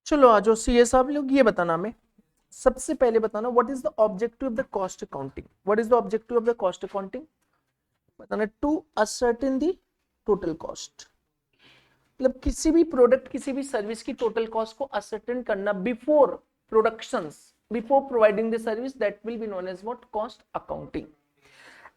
चलो आ जाओ सीए साहब लोग, ये बताना हमें, सबसे पहले बताना what is the objective of the cost accounting. What is the objective of the cost accounting? बताना to ascertain the total cost, मतलब किसी भी प्रोडक्ट किसी भी सर्विस की टोटल कॉस्ट को असर्टेन करना before productions, before providing the service, that will be known as what? Cost accounting.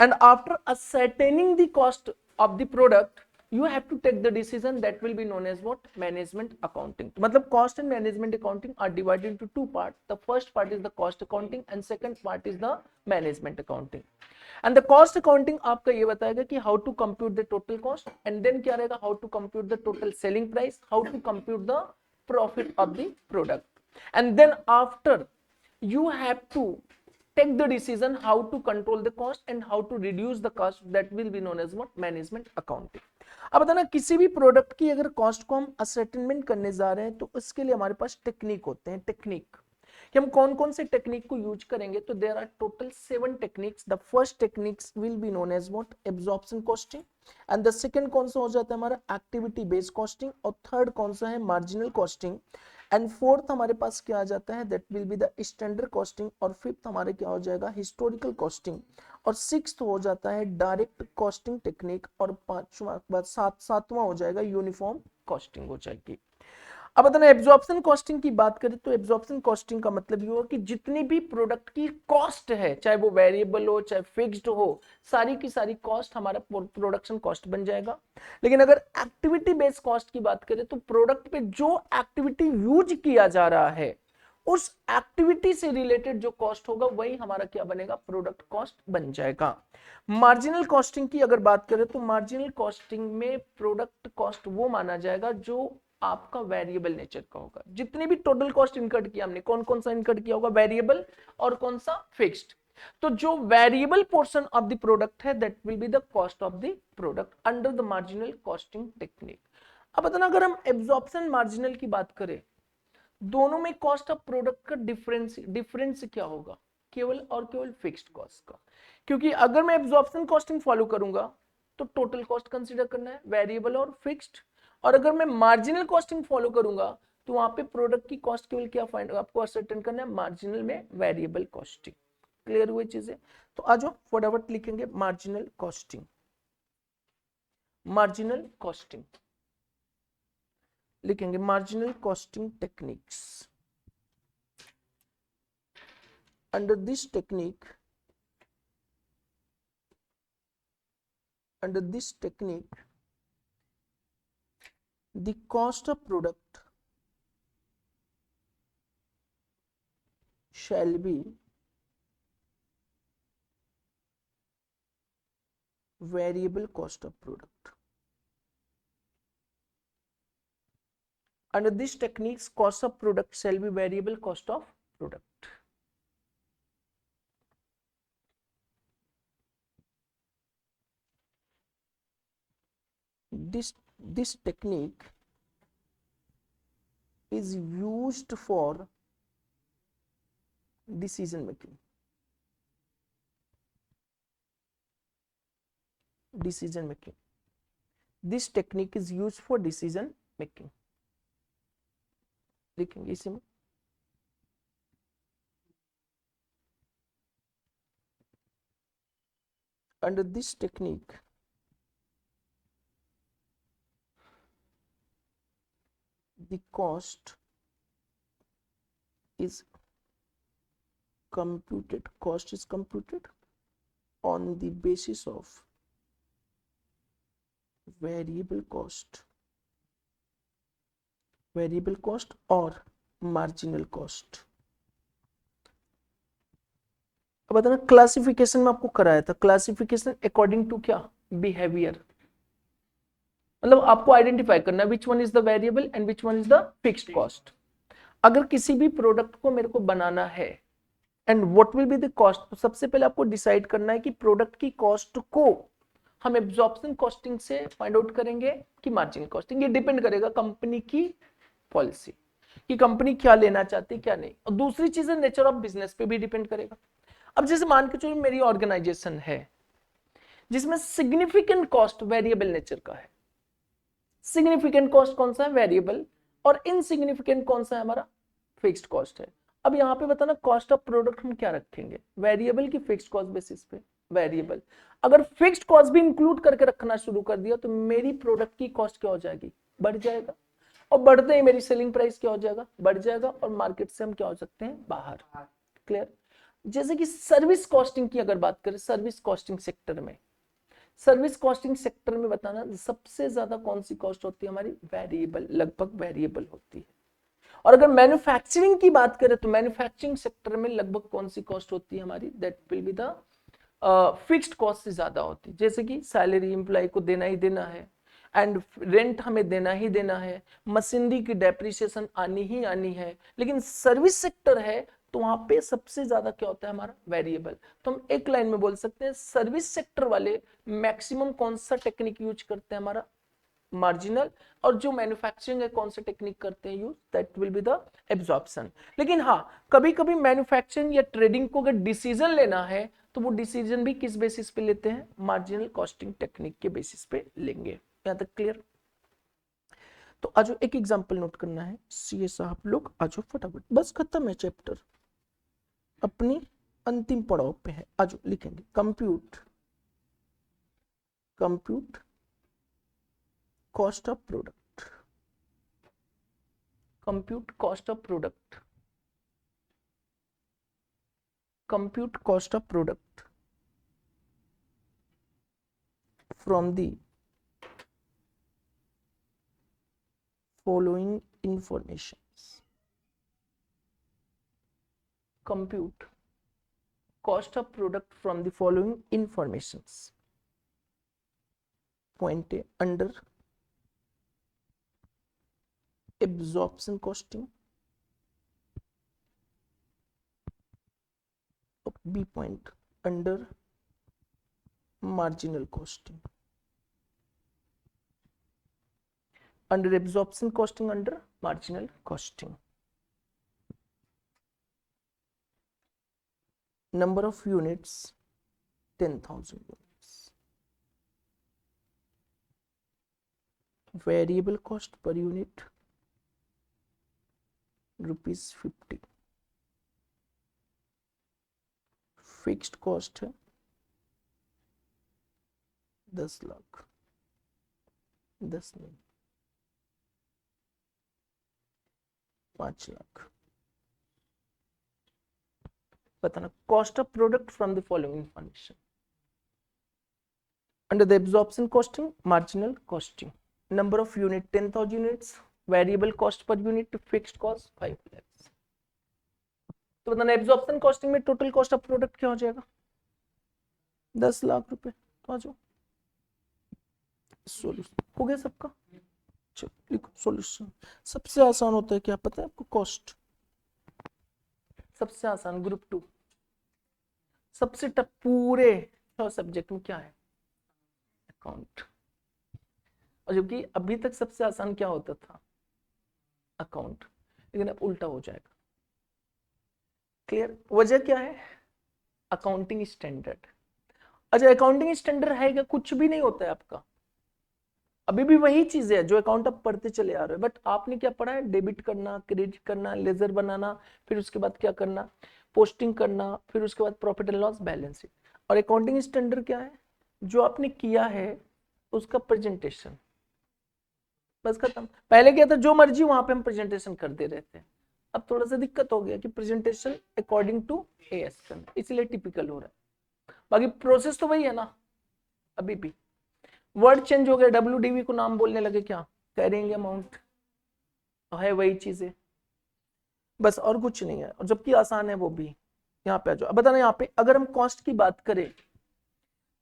And after ascertaining the cost of the product, you have to take the decision, that will be known as what? Management accounting. मतलब cost and management accounting are divided into two parts. The first part is the cost accounting and second part is the management accounting. And the cost accounting आपका ये बताएगा कि how to compute the total cost, and then क्या रहेगा? How to compute the total selling price, how to compute the profit of the product. And then after, you have to take the decision how to control the cost and how to reduce the cost, that will be known as what? Management accounting. अब बताना किसी भी product की अगर cost को हम ascertainment करने जा रहे हैं तो उसके लिए हमारे पास टेक्निक होते हैं। टेक्निक कि हम कौन कौन से टेक्निक को यूज करेंगे, तो there are total 7 techniques. The first techniques will be known as what? Absorption costing. And the second कौन सा हो जाता है हमारा? Activity based costing. और थर्ड कौन सा है? Marginal costing. एंड फोर्थ हमारे पास क्या आ जाता है? That will be the standard costing. और फिफ्थ हमारे क्या हो जाएगा? Historical costing. और सिक्स्थ हो जाता है डायरेक्ट कॉस्टिंग टेक्निक। और पांचवा सातवां हो जाएगा यूनिफॉर्म कॉस्टिंग हो जाएगी। अब बताना एब्जॉर्प्शन कॉस्टिंग की बात करें तो एब्जॉर्प्शन कॉस्टिंग का मतलब ये हो कि जितनी भी प्रोडक्ट की कॉस्ट है, चाहे वो वेरिएबल हो चाहे फिक्स्ड हो, सारी की सारी कॉस्ट हमारा प्रोडक्शन कॉस्ट बन जाएगा। लेकिन अगर एक्टिविटी बेस्ड कॉस्ट की बात करें तो प्रोडक्ट पे जो एक्टिविटी यूज किया जा रहा है उस एक्टिविटी से रिलेटेड जो कॉस्ट होगा वही हमारा क्या बनेगा? प्रोडक्ट कॉस्ट बन जाएगा। मार्जिनल कॉस्टिंग की अगर बात करें तो मार्जिनल कॉस्टिंग में प्रोडक्ट कॉस्ट वो माना जाएगा जो आपका वेरिएबल नेचर का होगा। जितनी भी टोटल कॉस्ट इनकट किया हमने, कौन कौन सा इनकट किया होगा? वेरिएबल और कौन सा? फिक्स्ड। तो जो variable portion of the product है that will be the cost of the product under the marginal costing technique. अब बताना अगर हम एब्जॉर्प्शन मार्जिनल की बात करें, दोनों में कॉस्ट ऑफ प्रोडक्ट का डिफरेंस क्या होगा? केवल और केवल फिक्स्ड कॉस्ट का। क्योंकि अगर मैं एब्जॉर्प्शन कॉस्टिंग फॉलो करूंगा तो टोटल कॉस्ट कंसीडर करना है, वेरिएबल और फिक्स्ड। और अगर मैं मार्जिनल कॉस्टिंग फॉलो करूंगा तो वहां पे प्रोडक्ट की कॉस्ट केवल क्या फाइंड आपको असर्टेन करना है? मार्जिनल में वेरिएबल कॉस्टिंग। क्लियर हुई चीजें? तो आज फटाफट लिखेंगे मार्जिनल कॉस्टिंग। मार्जिनल कॉस्टिंग लिखेंगे, marginal costing techniques. under this technique the cost of product shall be variable cost of product. Under this techniques cost of product shall be variable cost of product. This technique is used for decision making. This technique is used for decision making. लिखेंगे इसी में। Under this technique the cost is computed on the basis of variable cost और marginal cost। अब बताना classification में आपको कराया था, क्लासिफिकेशन अकॉर्डिंग टू क्या? बिहेवियर। मतलब आपको आइडेंटिफाई करना which one is the variable and which one is the fixed cost. अगर किसी भी प्रोडक्ट को मेरे को बनाना है and what will be the cost, तो सबसे पहले आपको डिसाइड करना है कि प्रोडक्ट की कॉस्ट को हम एब्जॉर्प्शन कॉस्टिंग से फाइंड आउट करेंगे कि मार्जिनल कॉस्टिंग। ये डिपेंड करेगा कंपनी की पॉलिसी कि कंपनी क्या लेना चाहती है क्या नहीं। और दूसरी चीज है नेचर ऑफ बिजनेस पे भी डिपेंड करेगा। अब जैसे मान के चलो मेरी ऑर्गेनाइजेशन है जिसमें सिग्निफिकेंट कॉस्ट वेरिएबल नेचर का है। सिग्निफिकेंट कॉस्ट कौन सा है? वेरिएबल। और इनसिग्निफिकेंट कौन सा है हमारा, फिक्स्ड कॉस्ट है। अब यहाँ पे बताना कॉस्ट ऑफ प्रोडक्ट हम क्या रखेंगे, वेरिएबल की फिक्स्ड कॉस्ट बेसिस पे, वेरिएबल। अगर फिक्स्ड कॉस्ट भी इंक्लूड करके रखना शुरू कर दिया तो मेरी प्रोडक्ट की कॉस्ट क्या हो जाएगी, बढ़ जाएगा, और बढ़ते ही मेरी सेलिंग प्राइस क्या हो जाएगा, बढ़ जाएगा, और मार्केट से हम क्या हो सकते हैं, बाहर। क्लियर। जैसे कि सर्विस कॉस्टिंग की अगर बात करें, सर्विस कॉस्टिंग सेक्टर में, सर्विस कॉस्टिंग सेक्टर में बताना सबसे ज्यादा कौन सी कॉस्ट होती है हमारी, वेरिएबल, लगभग वेरिएबल होती है। और अगर मैन्युफैक्चरिंग की बात करें तो मैन्युफैक्चरिंग सेक्टर में लगभग कौन सी कॉस्ट होती है हमारी, that will be the fixed cost से ज्यादा होती है। जैसे कि सैलरी एम्प्लॉय को देना ही देना है, एंड रेंट हमें देना ही देना है, मशीनरी की डेप्रिसिएशन आनी ही आनी है। लेकिन सर्विस सेक्टर है तो वहां पे सबसे ज्यादा क्या होता है हमारा, वेरिएबल। तो हम एक लाइन में बोल सकते हैं सर्विस सेक्टर वाले मैक्सिमम कौन सा टेक्निक यूज करते हैं हमारा, मार्जिनल। और जो मैन्युफैक्चरिंग है कौन सा टेक्निक करते हैं use, that will be the absorption. लेकिन हाँ, कभी कभी मैन्युफैक्चरिंग या ट्रेडिंग को अगर डिसीजन लेना है तो वो डिसीजन भी किस बेसिस पे लेते हैं, मार्जिनल कॉस्टिंग टेक्निक के बेसिस पे लेंगे। यहां तक क्लियर। तो आज एक एग्जांपल नोट करना है, सीए साहब लोग आज फटाफट, बस खत्म है चैप्टर, अपनी अंतिम पड़ाव पे है। आज लिखेंगे compute cost of product, compute cost of product, compute cost of product from the following informations, compute cost of product from the following informations, point A under absorption costing, B point under marginal costing, under absorption costing, under marginal costing. Number of units 10,000 units, variable cost per unit ₹50, fixed cost है 10 लाख, 10 नहीं 5 लाख। बताना cost of product from the following information, under the absorption costing, marginal costing, number of unit 10,000 units, variable cost per unit, fixed cost 5 lakh. तो बताना absorption costing में total cost of product क्या हो जाएगा, 10 लाख रुपए। तो आ जाओ, सॉल्यूशन हो गया सबका। चलो लिखो सॉल्यूशन। सबसे आसान होता है क्या पता है आपको, कॉस्ट सबसे आसान, ग्रुप 2। सबसे टफ पूरे 6 सब्जेक्ट में क्या है, अकाउंट। और जबकि अभी तक सबसे आसान क्या होता था, अकाउंट, लेकिन अब उल्टा हो जाएगा। क्लियर। वजह क्या है, अकाउंटिंग स्टैंडर्ड। अच्छा अकाउंटिंग स्टैंडर्ड है क्या, कुछ भी नहीं होता है आपका, अभी भी वही चीज है जो अकाउंट आप पढ़ते चले आ रहे हो। बट आपने क्या पढ़ा है, डेबिट करना, क्रेडिट करना, लेजर बनाना, फिर उसके बाद क्या करना, पोस्टिंग करना, फिर उसके बाद profit and loss, balance sheet. और अकाउंटिंग स्टैंडर्ड क्या है, जो आपने किया है उसका प्रेजेंटेशन, बस खत्म। पहले क्या था, जो मर्जी वहां पे हम प्रेजेंटेशन कर दे रहे थे। अब थोड़ा सा दिक्कत हो गया कि प्रेजेंटेशन अकॉर्डिंग टू एएस करना, इसलिए टिपिकल हो रहा है। बाकी प्रोसेस तो वही है ना, अभी भी वर्ड चेंज हो गया, WDV को नाम बोलने लगे, क्या कैरिंग अमाउंट है, वही चीजें बस, और कुछ नहीं है। और जबकि आसान है वो भी। यहाँ पे आ जाओ, बताना यहाँ पे अगर हम कॉस्ट की बात करें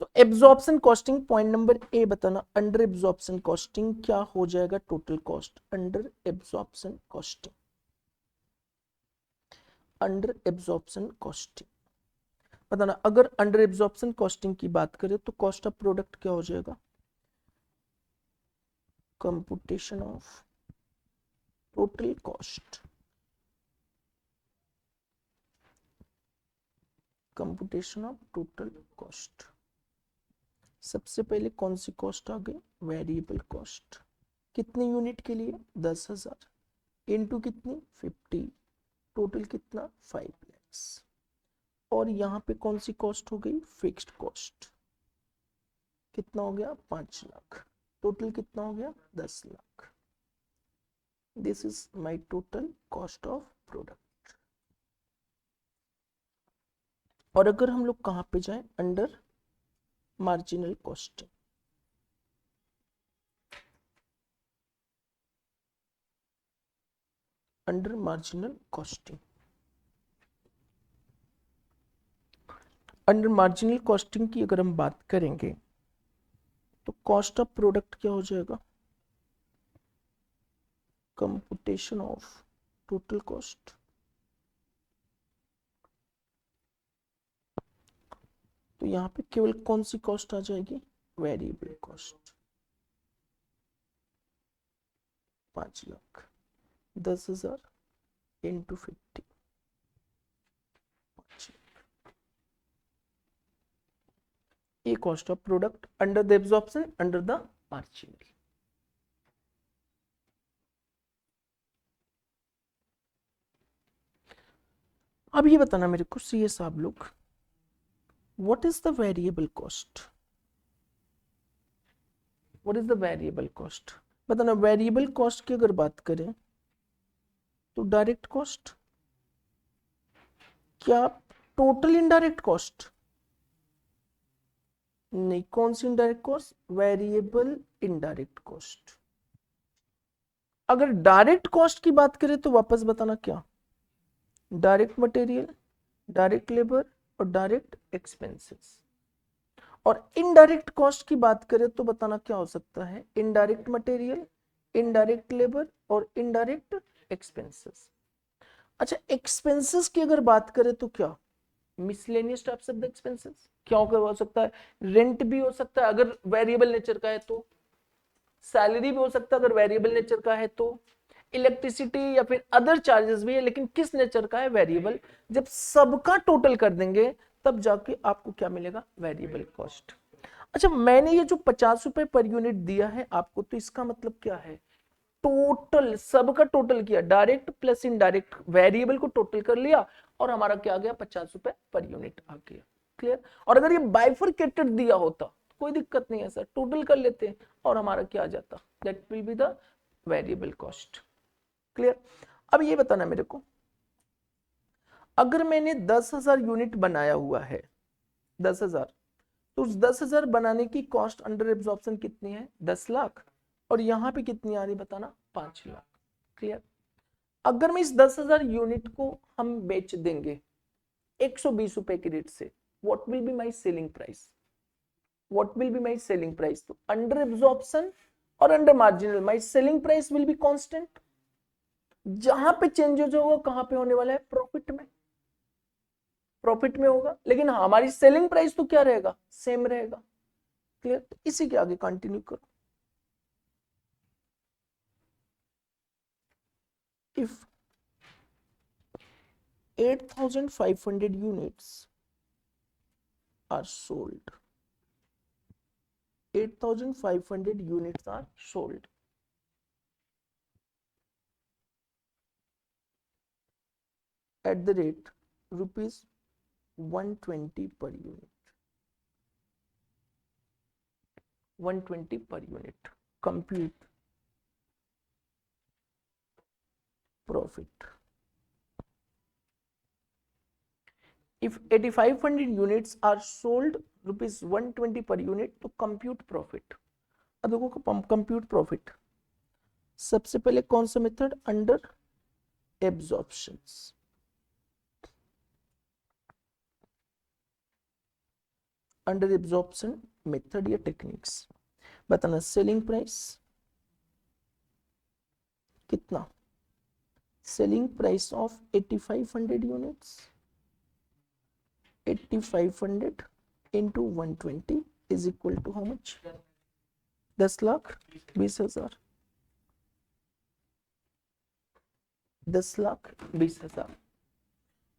तो absorption costing, point number A बताना, अंडर एब्जॉर्प्शन कॉस्टिंग क्या हो जाएगा, total cost, under absorption costing, under absorption costing. बताना अगर अंडर एब्जॉर्प्शन कॉस्टिंग की बात करें तो कॉस्ट ऑफ प्रोडक्ट क्या हो जाएगा, computation of total cost, computation of total cost. सबसे पहले कौन सी कॉस्ट आ गई, वेरिएबल कॉस्ट, कितने यूनिट के लिए, 10,000। इनटू कितनी 50, टोटल कितना 5 लैक्स। और यहाँ पे कौन सी कॉस्ट हो गई, फिक्स्ड कॉस्ट, कितना हो गया 5 लाख, टोटल कितना हो गया 10 lakh. This is my total cost of product. और अगर हम लोग कहाँ पे जाएं, under marginal costing, under marginal costing, under marginal costing की अगर हम बात करेंगे तो कॉस्ट ऑफ प्रोडक्ट क्या हो जाएगा, कंपुटेशन ऑफ टोटल कॉस्ट। तो यहाँ पे केवल कौन सी कॉस्ट आ जाएगी, variable cost, 5 lakh, 10,000 into 50, 5 lakh. ये cost of product under the absorption, under the marginal. अब ये बताना मेरे को सीए साहब लोग, what is the variable cost, what is the variable cost. बताना वेरिएबल कॉस्ट की अगर बात करें तो डायरेक्ट कॉस्ट, क्या टोटल इनडायरेक्ट कॉस्ट, नहीं, कौन सी indirect cost, variable indirect cost. अगर डायरेक्ट कॉस्ट की बात करें तो वापस बताना क्या, डायरेक्ट मटेरियल, डायरेक्ट लेबर और डायरेक्ट एक्सपेंसेस। और इनडायरेक्ट कॉस्ट की बात करें तो बताना क्या हो सकता है, इनडायरेक्ट मटेरियल, इनडायरेक्ट लेबर और इनडायरेक्ट एक्सपेंसेस। अच्छा, एक्सपेंसेस की अगर बात करें तो क्या, miscellaneous types of the expenses, क्या हो सकता है, रेंट भी हो सकता है अगर वेरिएबल नेचर का है तो, सैलरी भी हो सकता है अगर वेरिएबल नेचर का है तो, इलेक्ट्रिसिटी या फिर अदर चार्जेस भी है, लेकिन किस नेचर का है, वेरिएबल। जब सबका टोटल कर देंगे तब जाके आपको क्या मिलेगा, वेरिएबल कॉस्ट। अच्छा, मैंने ये जो 50 रुपए पर यूनिट दिया है आपको, तो इसका मतलब क्या है, टोटल सबका टोटल किया, डायरेक्ट प्लस इनडायरेक्ट, वेरिएबल को टोटल कर लिया और हमारा क्या आ गया, 50 रुपए पर यूनिट आ गया। क्लियर। और अगर ये बाइफरकेटेड दिया होता कोई दिक्कत नहीं है सर, टोटल कर लेते हैं और हमारा क्या आ जाता, that will be the variable cost. Clear. अब ये बताना मेरे को, अगर मैंने 10,000 यूनिट बनाया हुआ है, 10,000, तो उस 10,000 बनाने की कॉस्ट अंडर एब्जॉर्प्शन कितनी है, 10 लाख, और यहां पे कितनी आ रही बताना, 5 लाख। क्लियर। अगर मैं इस 10,000 यूनिट को हम बेच देंगे 120 रुपए के रेट से, what will be my selling price, what will be my selling price. तो अंडर एब्जॉर्प्शन और under marginal my selling price will be constant. जहां पे चेंजेस होगा कहां पे होने वाला है, प्रॉफिट में, प्रॉफिट में होगा, लेकिन हमारी सेलिंग प्राइस तो क्या रहेगा, सेम रहेगा। क्लियर। तो इसी के आगे कंटिन्यू करो। If 8,500 units are sold, 8,500 units are sold at the rate rupees 120 per unit, 120 per unit. Compute profit. If 8,500 units are sold rupees 120 per unit, तो compute profit. अब देखो compute profit, सबसे पहले कौन सा method, under absorptions, under absorption method या techniques. बताना selling price कितना, selling price of 8,500 units, 8,500 into 120 is equal to how much, 10 lakh 20,000, 10 lakh 20,000।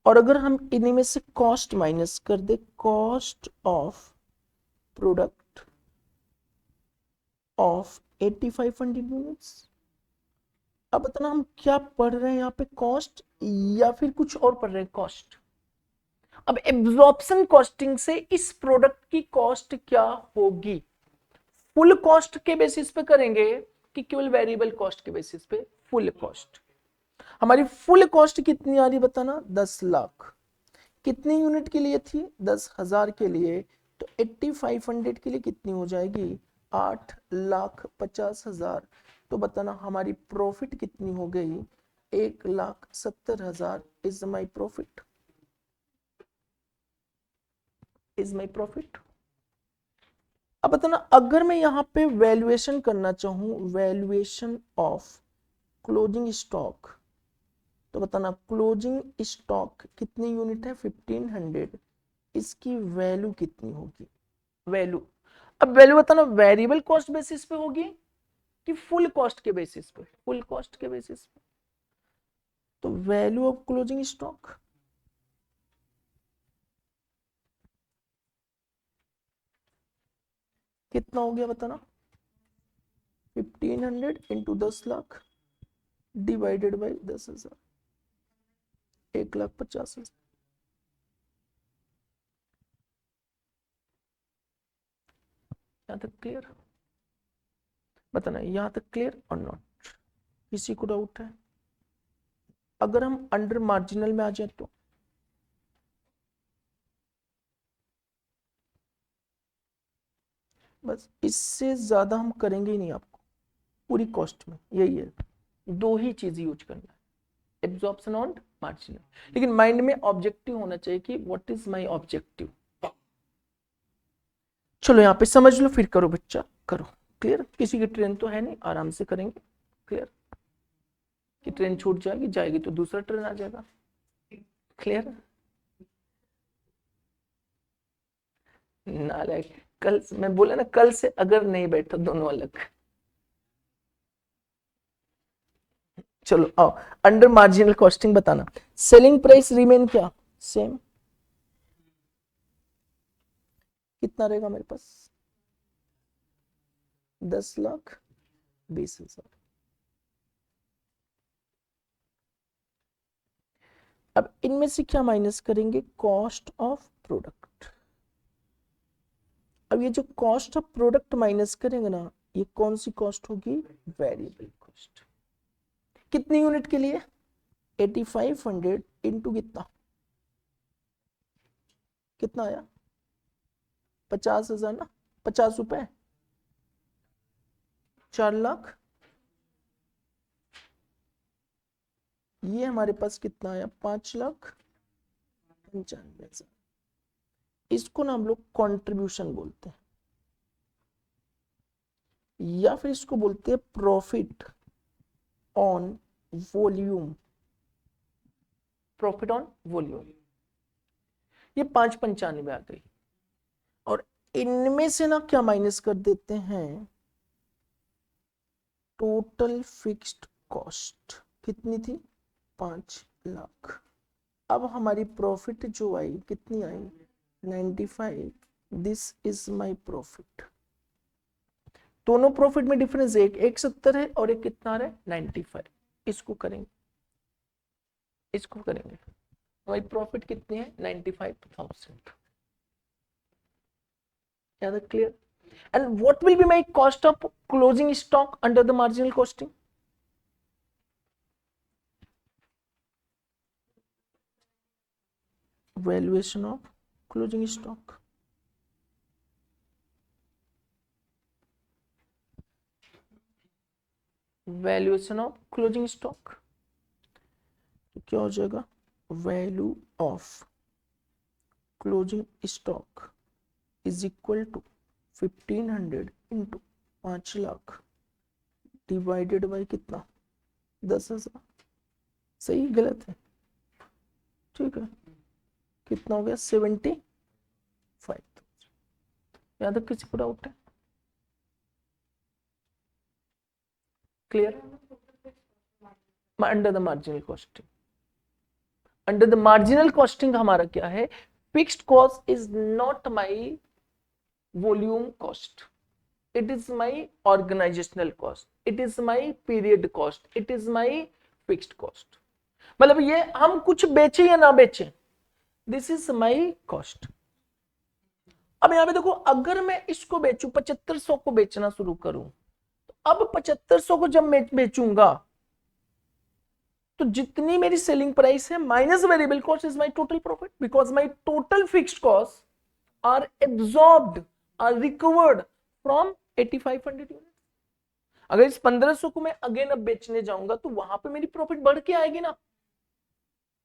और अगर हम इन्हीं में से कॉस्ट माइनस कर दे, cost of product of 8,500 units, अब बताना हम क्या पढ़ रहे हैं यहाँ पे, कॉस्ट या फिर कुछ और पढ़ रहे हैं, कॉस्ट। अब एब्जॉर्प्शन कॉस्टिंग से इस प्रोडक्ट की कॉस्ट क्या होगी, फुल कॉस्ट के बेसिस पे करेंगे कि केवल वेरिएबल कॉस्ट के बेसिस पे? Full cost. हमारी फुल कॉस्ट कितनी आ रही बताना, 10 लाख। कितनी यूनिट के लिए थी, 10,000 के लिए। तो 8500 के लिए कितनी हो जाएगी, 8,50,000। तो बताना हमारी प्रॉफिट कितनी हो गई, 1,70,000 is my profit, is my profit. अब बताना अगर मैं यहाँ पे वैल्यूएशन करना चाहूँ, वैल्यूएशन ऑफ क्लोजिंग स्टॉक, तो बताना क्लोजिंग स्टॉक कितनी यूनिट है, 1500, इसकी वैल्यू कितनी होगी, वैल्यू। अब वैल्यू बताना वेरिएबल कॉस्ट बेसिस पे होगी कि फुल कॉस्ट के बेसिस पे, फुल कॉस्ट के बेसिस पे। तो वैल्यू ऑफ क्लोजिंग स्टॉक कितना हो गया बताना, 1500 इंटू 10 लाख डिवाइडेड बाई 10,000, 1,50,000। यहां तक क्लियर? बताना यहां तक क्लियर और नॉट, किसी को डाउट है? अगर हम अंडर मार्जिनल में आ जाए तो बस इससे ज्यादा हम करेंगे ही नहीं, आपको पूरी कॉस्ट में यही है, दो ही चीज यूज करना है, एब्जॉर्प्शन और मार्जिनल। लेकिन माइंड में ऑब्जेक्टिव होना चाहिए कि व्हाट इज माय ऑब्जेक्टिव। चलो यहाँ पे समझ लो, फिर करो बच्चा, करो। क्लियर? किसी की ट्रेन तो है नहीं, आराम से करेंगे। क्लियर? कि ट्रेन छूट जाएगी, जाएगी तो दूसरा ट्रेन आ जाएगा। क्लियर? नालायक, कल मैं बोला ना, कल से अगर नहीं बैठा दोनों अलग। चलो आओ, अंडर मार्जिनल कॉस्टिंग बताना, सेलिंग प्राइस रिमेन क्या, सेम। कितना रहेगा मेरे पास, 10,20,000। अब इनमें से क्या माइनस करेंगे, कॉस्ट ऑफ प्रोडक्ट। अब ये जो कॉस्ट ऑफ प्रोडक्ट माइनस करेंगे ना, ये कौन सी कॉस्ट होगी, वेरिएबल कॉस्ट। कितनी यूनिट के लिए, 8500 इंटू कितना, कितना आया, 50,000 ना, 50 रुपए, 4 लाख। ये हमारे पास कितना आया, 5,95,000। इसको ना हम लोग कंट्रीब्यूशन बोलते हैं, या फिर इसको बोलते हैं profit on volume, profit on volume. ये 595 आ गई। और इनमें से ना क्या माइनस कर देते हैं, टोटल फिक्स्ड कॉस्ट कितनी थी, 5 लाख। अब हमारी प्रॉफिट जो आई कितनी आई, 95, दिस इज माई प्रॉफिट। दोनों प्रॉफिट में डिफरेंस है, एक 70 है और एक कितना आ रहा है, 95। इसको करेंगे, इसको करेंगे, हमारी प्रॉफिट कितनी है, 95,000। याद clear? And what will be my cost of closing stock under the marginal costing? Valuation of closing stock. Valuation of closing stock. तो क्या हो जाएगा, value of closing stock is equal to 1500 into 5 lakh divided by कितना, 10,000। सही गलत है, ठीक है। कितना हो गया, 75। यहाँ तक किसी को डाउट है, clear? Under the marginal costing, under the marginal costing हमारा क्या है, fixed cost is not my volume cost, it is my organisational cost. It is my period cost, it is my fixed cost. मतलब ये हम कुछ बेचे या ना बेचे, दिस इज माई कॉस्ट। अब यहां पे देखो, अगर मैं इसको बेचूं 7500 को बेचना शुरू करूं, तो अब 7500 को जब मैं बेचूंगा तो जितनी मेरी सेलिंग प्राइस है minus variable cost is my total profit, because my total fixed cost are absorbed, are recovered from 8500 unit. अगर इस 1500 को मैं अगेन अब बेचने जाऊंगा तो वहां पे मेरी प्रॉफिट बढ़ के आएगी ना,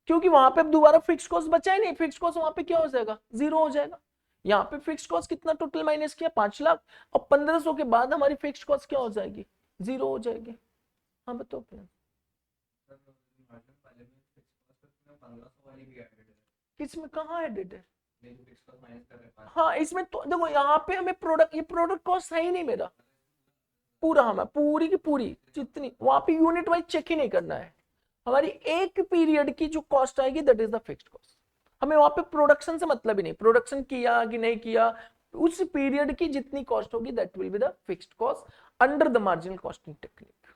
क्योंकि वहां पे अब दोबारा फिक्स कॉस्ट बचा ही नहीं, फिक्स कॉस्ट वहां पे क्या हो जाएगा, जीरो हो जाएगा। यहाँ पे फिक्स कॉस्ट कितना टोटल माइनस किया, 5 लाख, और 1500 के बाद हमारी फिक्स कॉस्ट क्या हो जाएगी, जीरो हो जाएगी। हाँ बताओ क्या, किसमें कहाँ एडेड है? हाँ इसमें तो देखो, यहाँ पे हमें प्रोडक्ट, ये प्रोडक्ट कॉस्ट है ही नहीं मेरा पूरा, हमें पूरी की पूरी जितनी वहां पे यूनिट वाइज चेक ही नहीं करना है, हमारी एक पीरियड की जो कॉस्ट आएगी that is the fixed cost. हमें वहां पे प्रोडक्शन से मतलब ही नहीं, प्रोडक्शन किया कि नहीं किया, उस पीरियड की जितनी कॉस्ट होगी that will be the fixed cost under the marginal costing technique.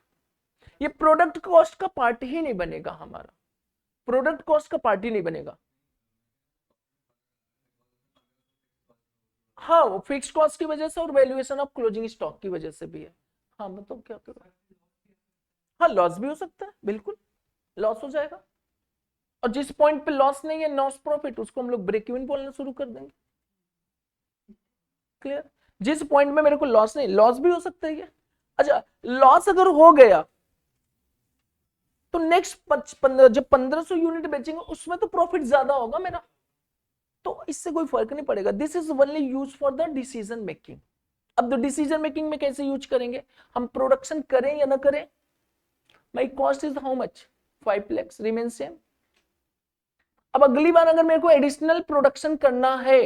ये प्रोडक्ट कॉस्ट का पार्ट ही नहीं बनेगा, हमारा प्रोडक्ट कॉस्ट का पार्ट ही नहीं बनेगा। हाँ वो फिक्स्ड कॉस्ट की वजह से और वैल्यूएशन ऑफ क्लोजिंग स्टॉक की वजह से भी है। हाँ मतलब क्या करो, हाँ लॉस भी हो सकता है, बिल्कुल लॉस हो जाएगा, और जिस पॉइंट पे लॉस नहीं है, नॉस प्रॉफिट, उसको हम लोग ब्रेक इवन बोलना शुरू कर देंगे। क्लियर? जिस पॉइंट में मेरे को लॉस नहीं, लॉस भी हो सकता है ये। अच्छा लॉस अगर हो गया तो नेक्स्ट जब 1500 यूनिट बेचेंगे उसमें तो प्रॉफिट ज्यादा होगा मेरा, तो इससे कोई फर्क नहीं पड़ेगा। This is only use for the decision making. अब द डिसीजन मेकिंग में कैसे यूज करेंगे, हम प्रोडक्शन करें या ना करें, my cost is how much, 5 lakhs remain same. अब अगली बार अगर मेरे को एडिशनल प्रोडक्शन करना है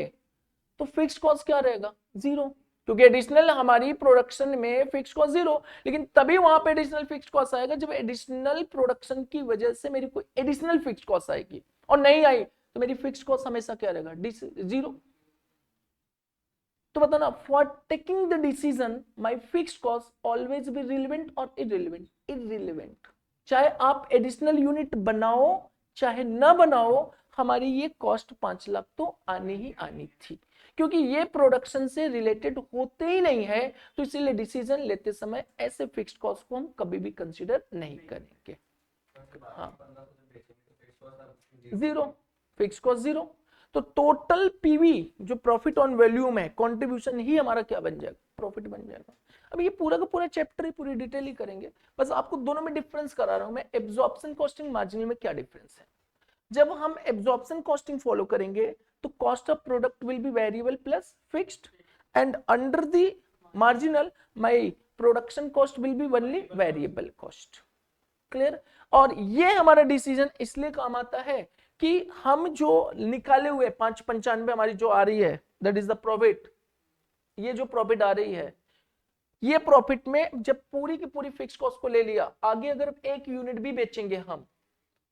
तो फिक्स कॉस्ट क्या रहेगा, जीरो, क्योंकि एडिशनल हमारी प्रोडक्शन में फिक्स कॉस्ट जीरो। लेकिन तभी वहां पे एडिशनल फिक्स कॉस्ट आएगा जब एडिशनल प्रोडक्शन की वजह से मेरी कोई एडिशनल फिक्स कॉस्ट आएगी, और नहीं आई तो मेरी फिक्स कॉस्ट हमेशा क्या रहेगा, जीरो। तो बताना, for taking the decision my fix cost always be relevant और इररिलेवेंट, इररिलेवेंट। चाहे आप एडिशनल यूनिट बनाओ चाहे ना बनाओ, हमारी ये कॉस्ट 5 लाख तो आनी ही आनी थी, क्योंकि ये प्रोडक्शन से रिलेटेड होते ही नहीं है। तो इसीलिए डिसीजन लेते समय ऐसे फिक्स्ड कॉस्ट को हम कभी भी कंसीडर नहीं करेंगे। हाँ जीरो, फिक्स कॉस्ट जीरो, तो टोटल पीवी जो प्रॉफिट ऑन वॉल्यूम है, कंट्रीब्यूशन ही हमारा क्या बन जाएगा, प्रॉफिट बन जाएगा। अब ये पूरा का पूरा चैप्टर ही पूरी डिटेल ही करेंगे, बस आपको दोनों में डिफरेंस करा रहा हूं मैं, एब्जॉर्प्शन कॉस्टिंग मार्जिनल में क्या डिफरेंस है। जब हम एब्जॉर्प्शन कॉस्टिंग फॉलो करेंगे तो cost of product will be variable plus fixed, and under the marginal my production cost will be only variable cost. Clear? और ये हमारा डिसीजन इसलिए काम आता है कि हम जो निकाले हुए 595 हमारी जो आ रही है दैट इज द प्रॉफिट, ये जो प्रॉफिट आ रही है, ये प्रॉफिट में जब पूरी की पूरी फिक्स कॉस्ट को ले लिया, आगे अगर एक यूनिट भी बेचेंगे हम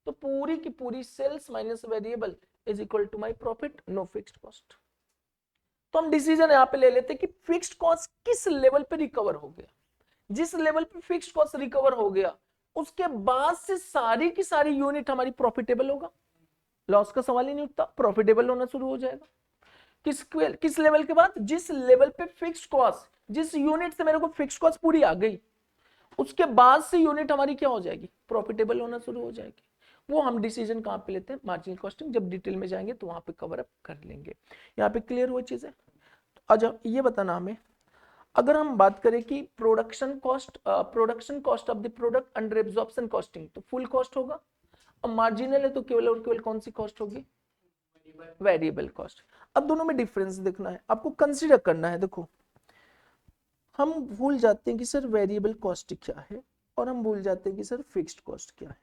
तो पूरी की पूरी sales minus variable is equal to my profit, no fixed cost. तो हम डिसीजन यहां पे ले लेते हैं कि फिक्स्ड कॉस्ट किस लेवल पे रिकवर हो गया। जिस लेवल पे फिक्स्ड कॉस्ट रिकवर हो गया उसके बाद से सारी की सारी यूनिट हमारी प्रॉफिटेबल होगा, लॉस का सवाल ही नहीं उठता, प्रॉफिटेबल होना शुरू हो जाएगा। किस लेवल के बाद, जिस लेवल पे फिक्स्ड कॉस्ट, जिस यूनिट से मेरे को फिक्स्ड कॉस्ट पूरी आ गई उसके बाद से यूनिट हमारी क्या हो जाएगी, प्रॉफिटेबल होना शुरू हो जाएगी। वो हम डिसीजन कहां पे लेते हैं, मार्जिनल कॉस्टिंग, जब डिटेल में जाएंगे तो वहां पे कवर अप कर लेंगे। यहाँ पे क्लियर हुआ चीजें? अच्छा ये बताना हमें, अगर हम बात करें कि production cost of the product under absorption costing तो फुल कॉस्ट होगा, और मार्जिनल है तो केवल और केवल कौन सी कॉस्ट होगी, वेरिएबल कॉस्ट। अब दोनों में डिफरेंस देखना है, आपको कंसीडर करना है। देखो हम भूल जाते हैं कि सर वेरिएबल कॉस्ट क्या है, और हम भूल जाते हैं कि सर फिक्स्ड कॉस्ट क्या है।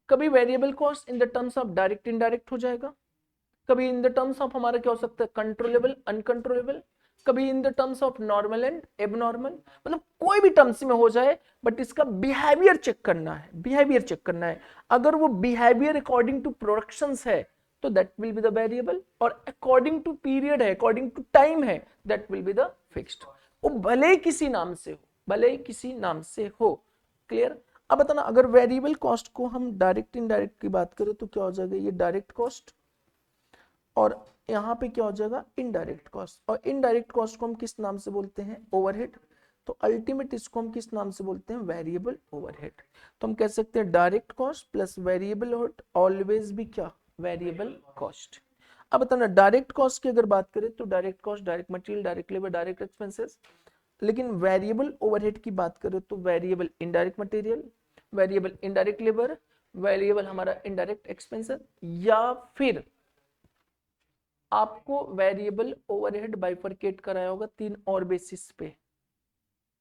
कभी variable cost in the terms of direct indirect हो जाएगा, कभी इन द टर्म्स ऑफ हमारा क्या हो सकता है, कंट्रोलेबल अनकंट्रोलेबल, कभी in the terms of normal and abnormal, मतलब कोई भी टर्म्स में हो जाए, बट इसका बिहेवियर चेक करना है, बिहेवियर चेक करना है। अगर वो बिहेवियर अकॉर्डिंग टू प्रोडक्शंस है तो that will be the variable, और अकॉर्डिंग टू पीरियड है, अकॉर्डिंग टू टाइम है, that will be the fixed. वो भले किसी नाम से हो, भले ही किसी नाम से हो। क्लियर। अब बताना, अगर वेरिएबल कॉस्ट को हम डायरेक्ट इनडायरेक्ट की बात करें तो क्या हो जाएगा, ये डायरेक्ट कॉस्ट, और यहाँ पे क्या हो जाएगा, इनडायरेक्ट कॉस्ट। और इनडायरेक्ट कॉस्ट को हम किस नाम से बोलते हैं, ओवरहेड। तो अल्टीमेट इसको हम किस नाम से बोलते हैं, वेरिएबल ओवरहेड। तो हम कह सकते हैं direct cost plus variable overhead always भी क्या, वेरिएबल कॉस्ट। अब बताना, डायरेक्ट कॉस्ट की अगर बात करें तो direct cost, direct material, direct labour, direct expenses. लेकिन वेरिएबल ओवरहेड की बात करें तो variable indirect material, variable indirect labour, variable हमारा इनडायरेक्ट एक्सपेंसेस, या फिर आपको वेरिएबल ओवरहेड बाइफरकेट कराया होगा 3 और बेसिस पे।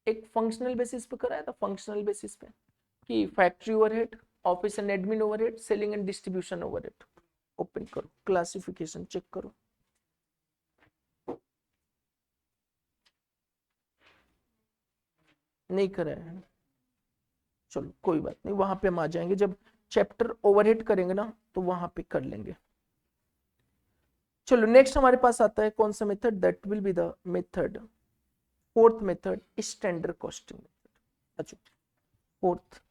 एक फंक्शनल बेसिस पे कराया था, फंक्शनल बेसिस पे कि factory overhead, office and admin overhead, selling and distribution overhead. Open करो, क्लासिफिकेशन चेक करो। नहीं कराया है, चलो कोई बात नहीं, वहां पे हम आ जाएंगे जब चैप्टर ओवरहेड करेंगे ना, तो वहां पे कर लेंगे। चलो नेक्स्ट हमारे पास आता है कौन सा method, that will be the method, fourth method, standard costing method. अच्छा, फोर्थ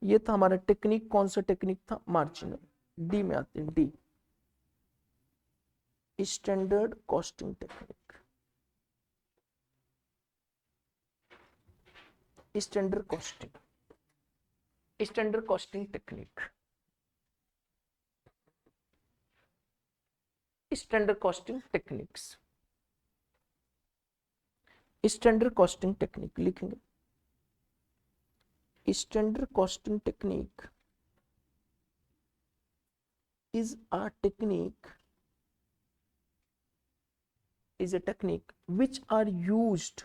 ये था हमारा टेक्निक, कौन सा टेक्निक था, मार्जिनल। डी में आते हैं, D standard costing technique. Standard costing, standard costing technique, standard costing techniques, standard costing technique लिखेंगे। Standard costing technique is a technique which are used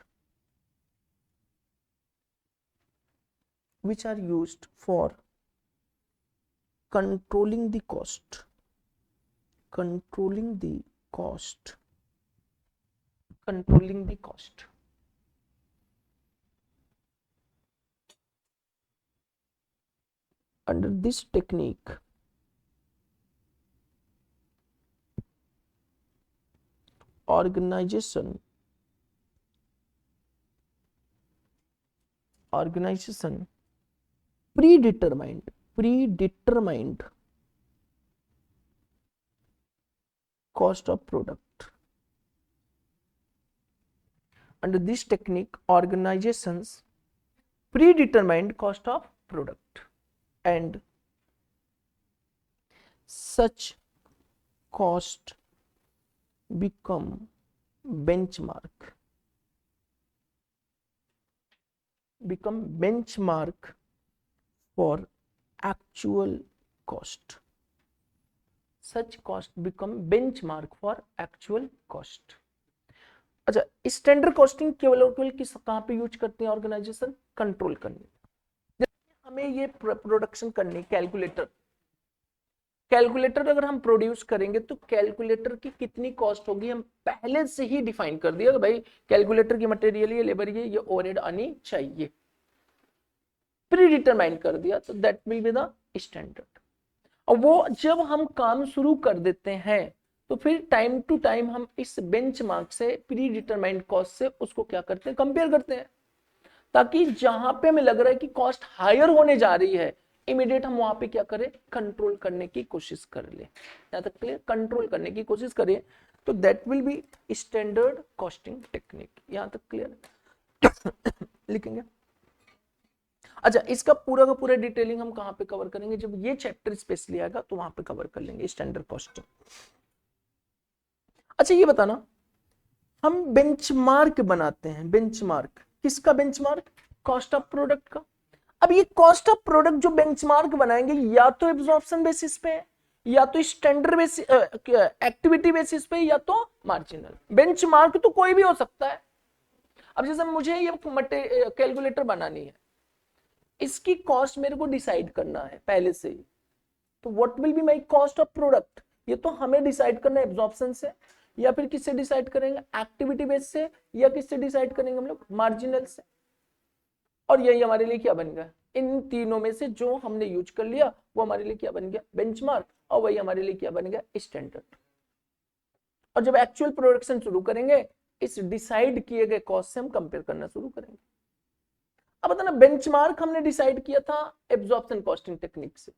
for controlling the cost, under this technique organization predetermined cost of product. Under this technique, organizations predetermined cost of product, and such cost become benchmark for actual cost. Such cost become benchmark for actual cost. अच्छा, standard costing केवल और केवल किस कहाँ पे use करते हैं organisation, control करने। हमें ये प्रोडक्शन करनी, कैलकुलेटर अगर हम प्रोड्यूस करेंगे तो कैलकुलेटर की कितनी कॉस्ट होगी हम पहले से ही डिफाइन कर दिया कि भाई कैलकुलेटर की मटेरियल ये, लेबर ये ओवरहेड आनी चाहिए, प्री डिटरमाइन कर दिया, तो that will be the standard. और वो जब हम काम शुरू कर देते हैं तो फिर टाइम टू टाइम हम इस बेंचमार्क से, प्री डिटरमाइंड कॉस्ट से उसको क्या करते हैं, कंपेयर करते हैं, ताकि जहां पे हमें लग रहा है कि कॉस्ट हायर होने जा रही है, इमीडिएट हम वहां पे क्या करें, कंट्रोल करने की कोशिश कर ले। यहां तक क्लियर, कंट्रोल करने की कोशिश करें, तो that will B standard costing technique. यहां तक क्लियर लिखेंगे। अच्छा, इसका पूरा का पूरा डिटेलिंग हम कहां पे कवर करेंगे, जब ये चैप्टर स्पेशली आएगा तो वहां पे कवर कर लेंगे स्टैंडर्ड कॉस्टिंग। अच्छा ये बताना, हम बेंचमार्क बनाते हैं, बेंचमार्क किसका, बेंचमार्क कॉस्ट ऑफ प्रोडक्ट का। अब ये कॉस्ट ऑफ प्रोडक्ट जो बेंचमार्क बनाएंगे या तो एब्जॉर्प्शन बेसिस पे, या तो स्टैंडर्ड बेसिस, एक्टिविटी बेसिस पे, या तो मार्जिनल। बेंचमार्क तो कोई भी हो सकता है। अब जैसे मुझे ये कैलकुलेटर बनानी है, इसकी कॉस्ट मेरे को डिसाइड करना है पहले से ही, तो what will be my cost of product, ये तो हमें डिसाइड करना है एब्जॉर्प्शन से, या फिर किससे डिसाइड करेंगे, एक्टिविटी बेस से, या किससे डिसाइड करेंगे हम लोग, मार्जिनल से। और यही हमारे लिए क्या बन गया, इन तीनों में से जो हमने यूज कर लिया वो हमारे लिए क्या बन गया, बेंचमार्क, और वही हमारे लिए क्या बन गया, स्टैंडर्ड। और जब एक्चुअल प्रोडक्शन शुरू करेंगे, इस डिसाइड किए गए कॉस्ट से हम कंपेयर करना शुरू करेंगे। अब बताना बेंचमार्क हमने डिसाइड किया था एब्जॉर्प्शन कॉस्टिंग टेक्निक से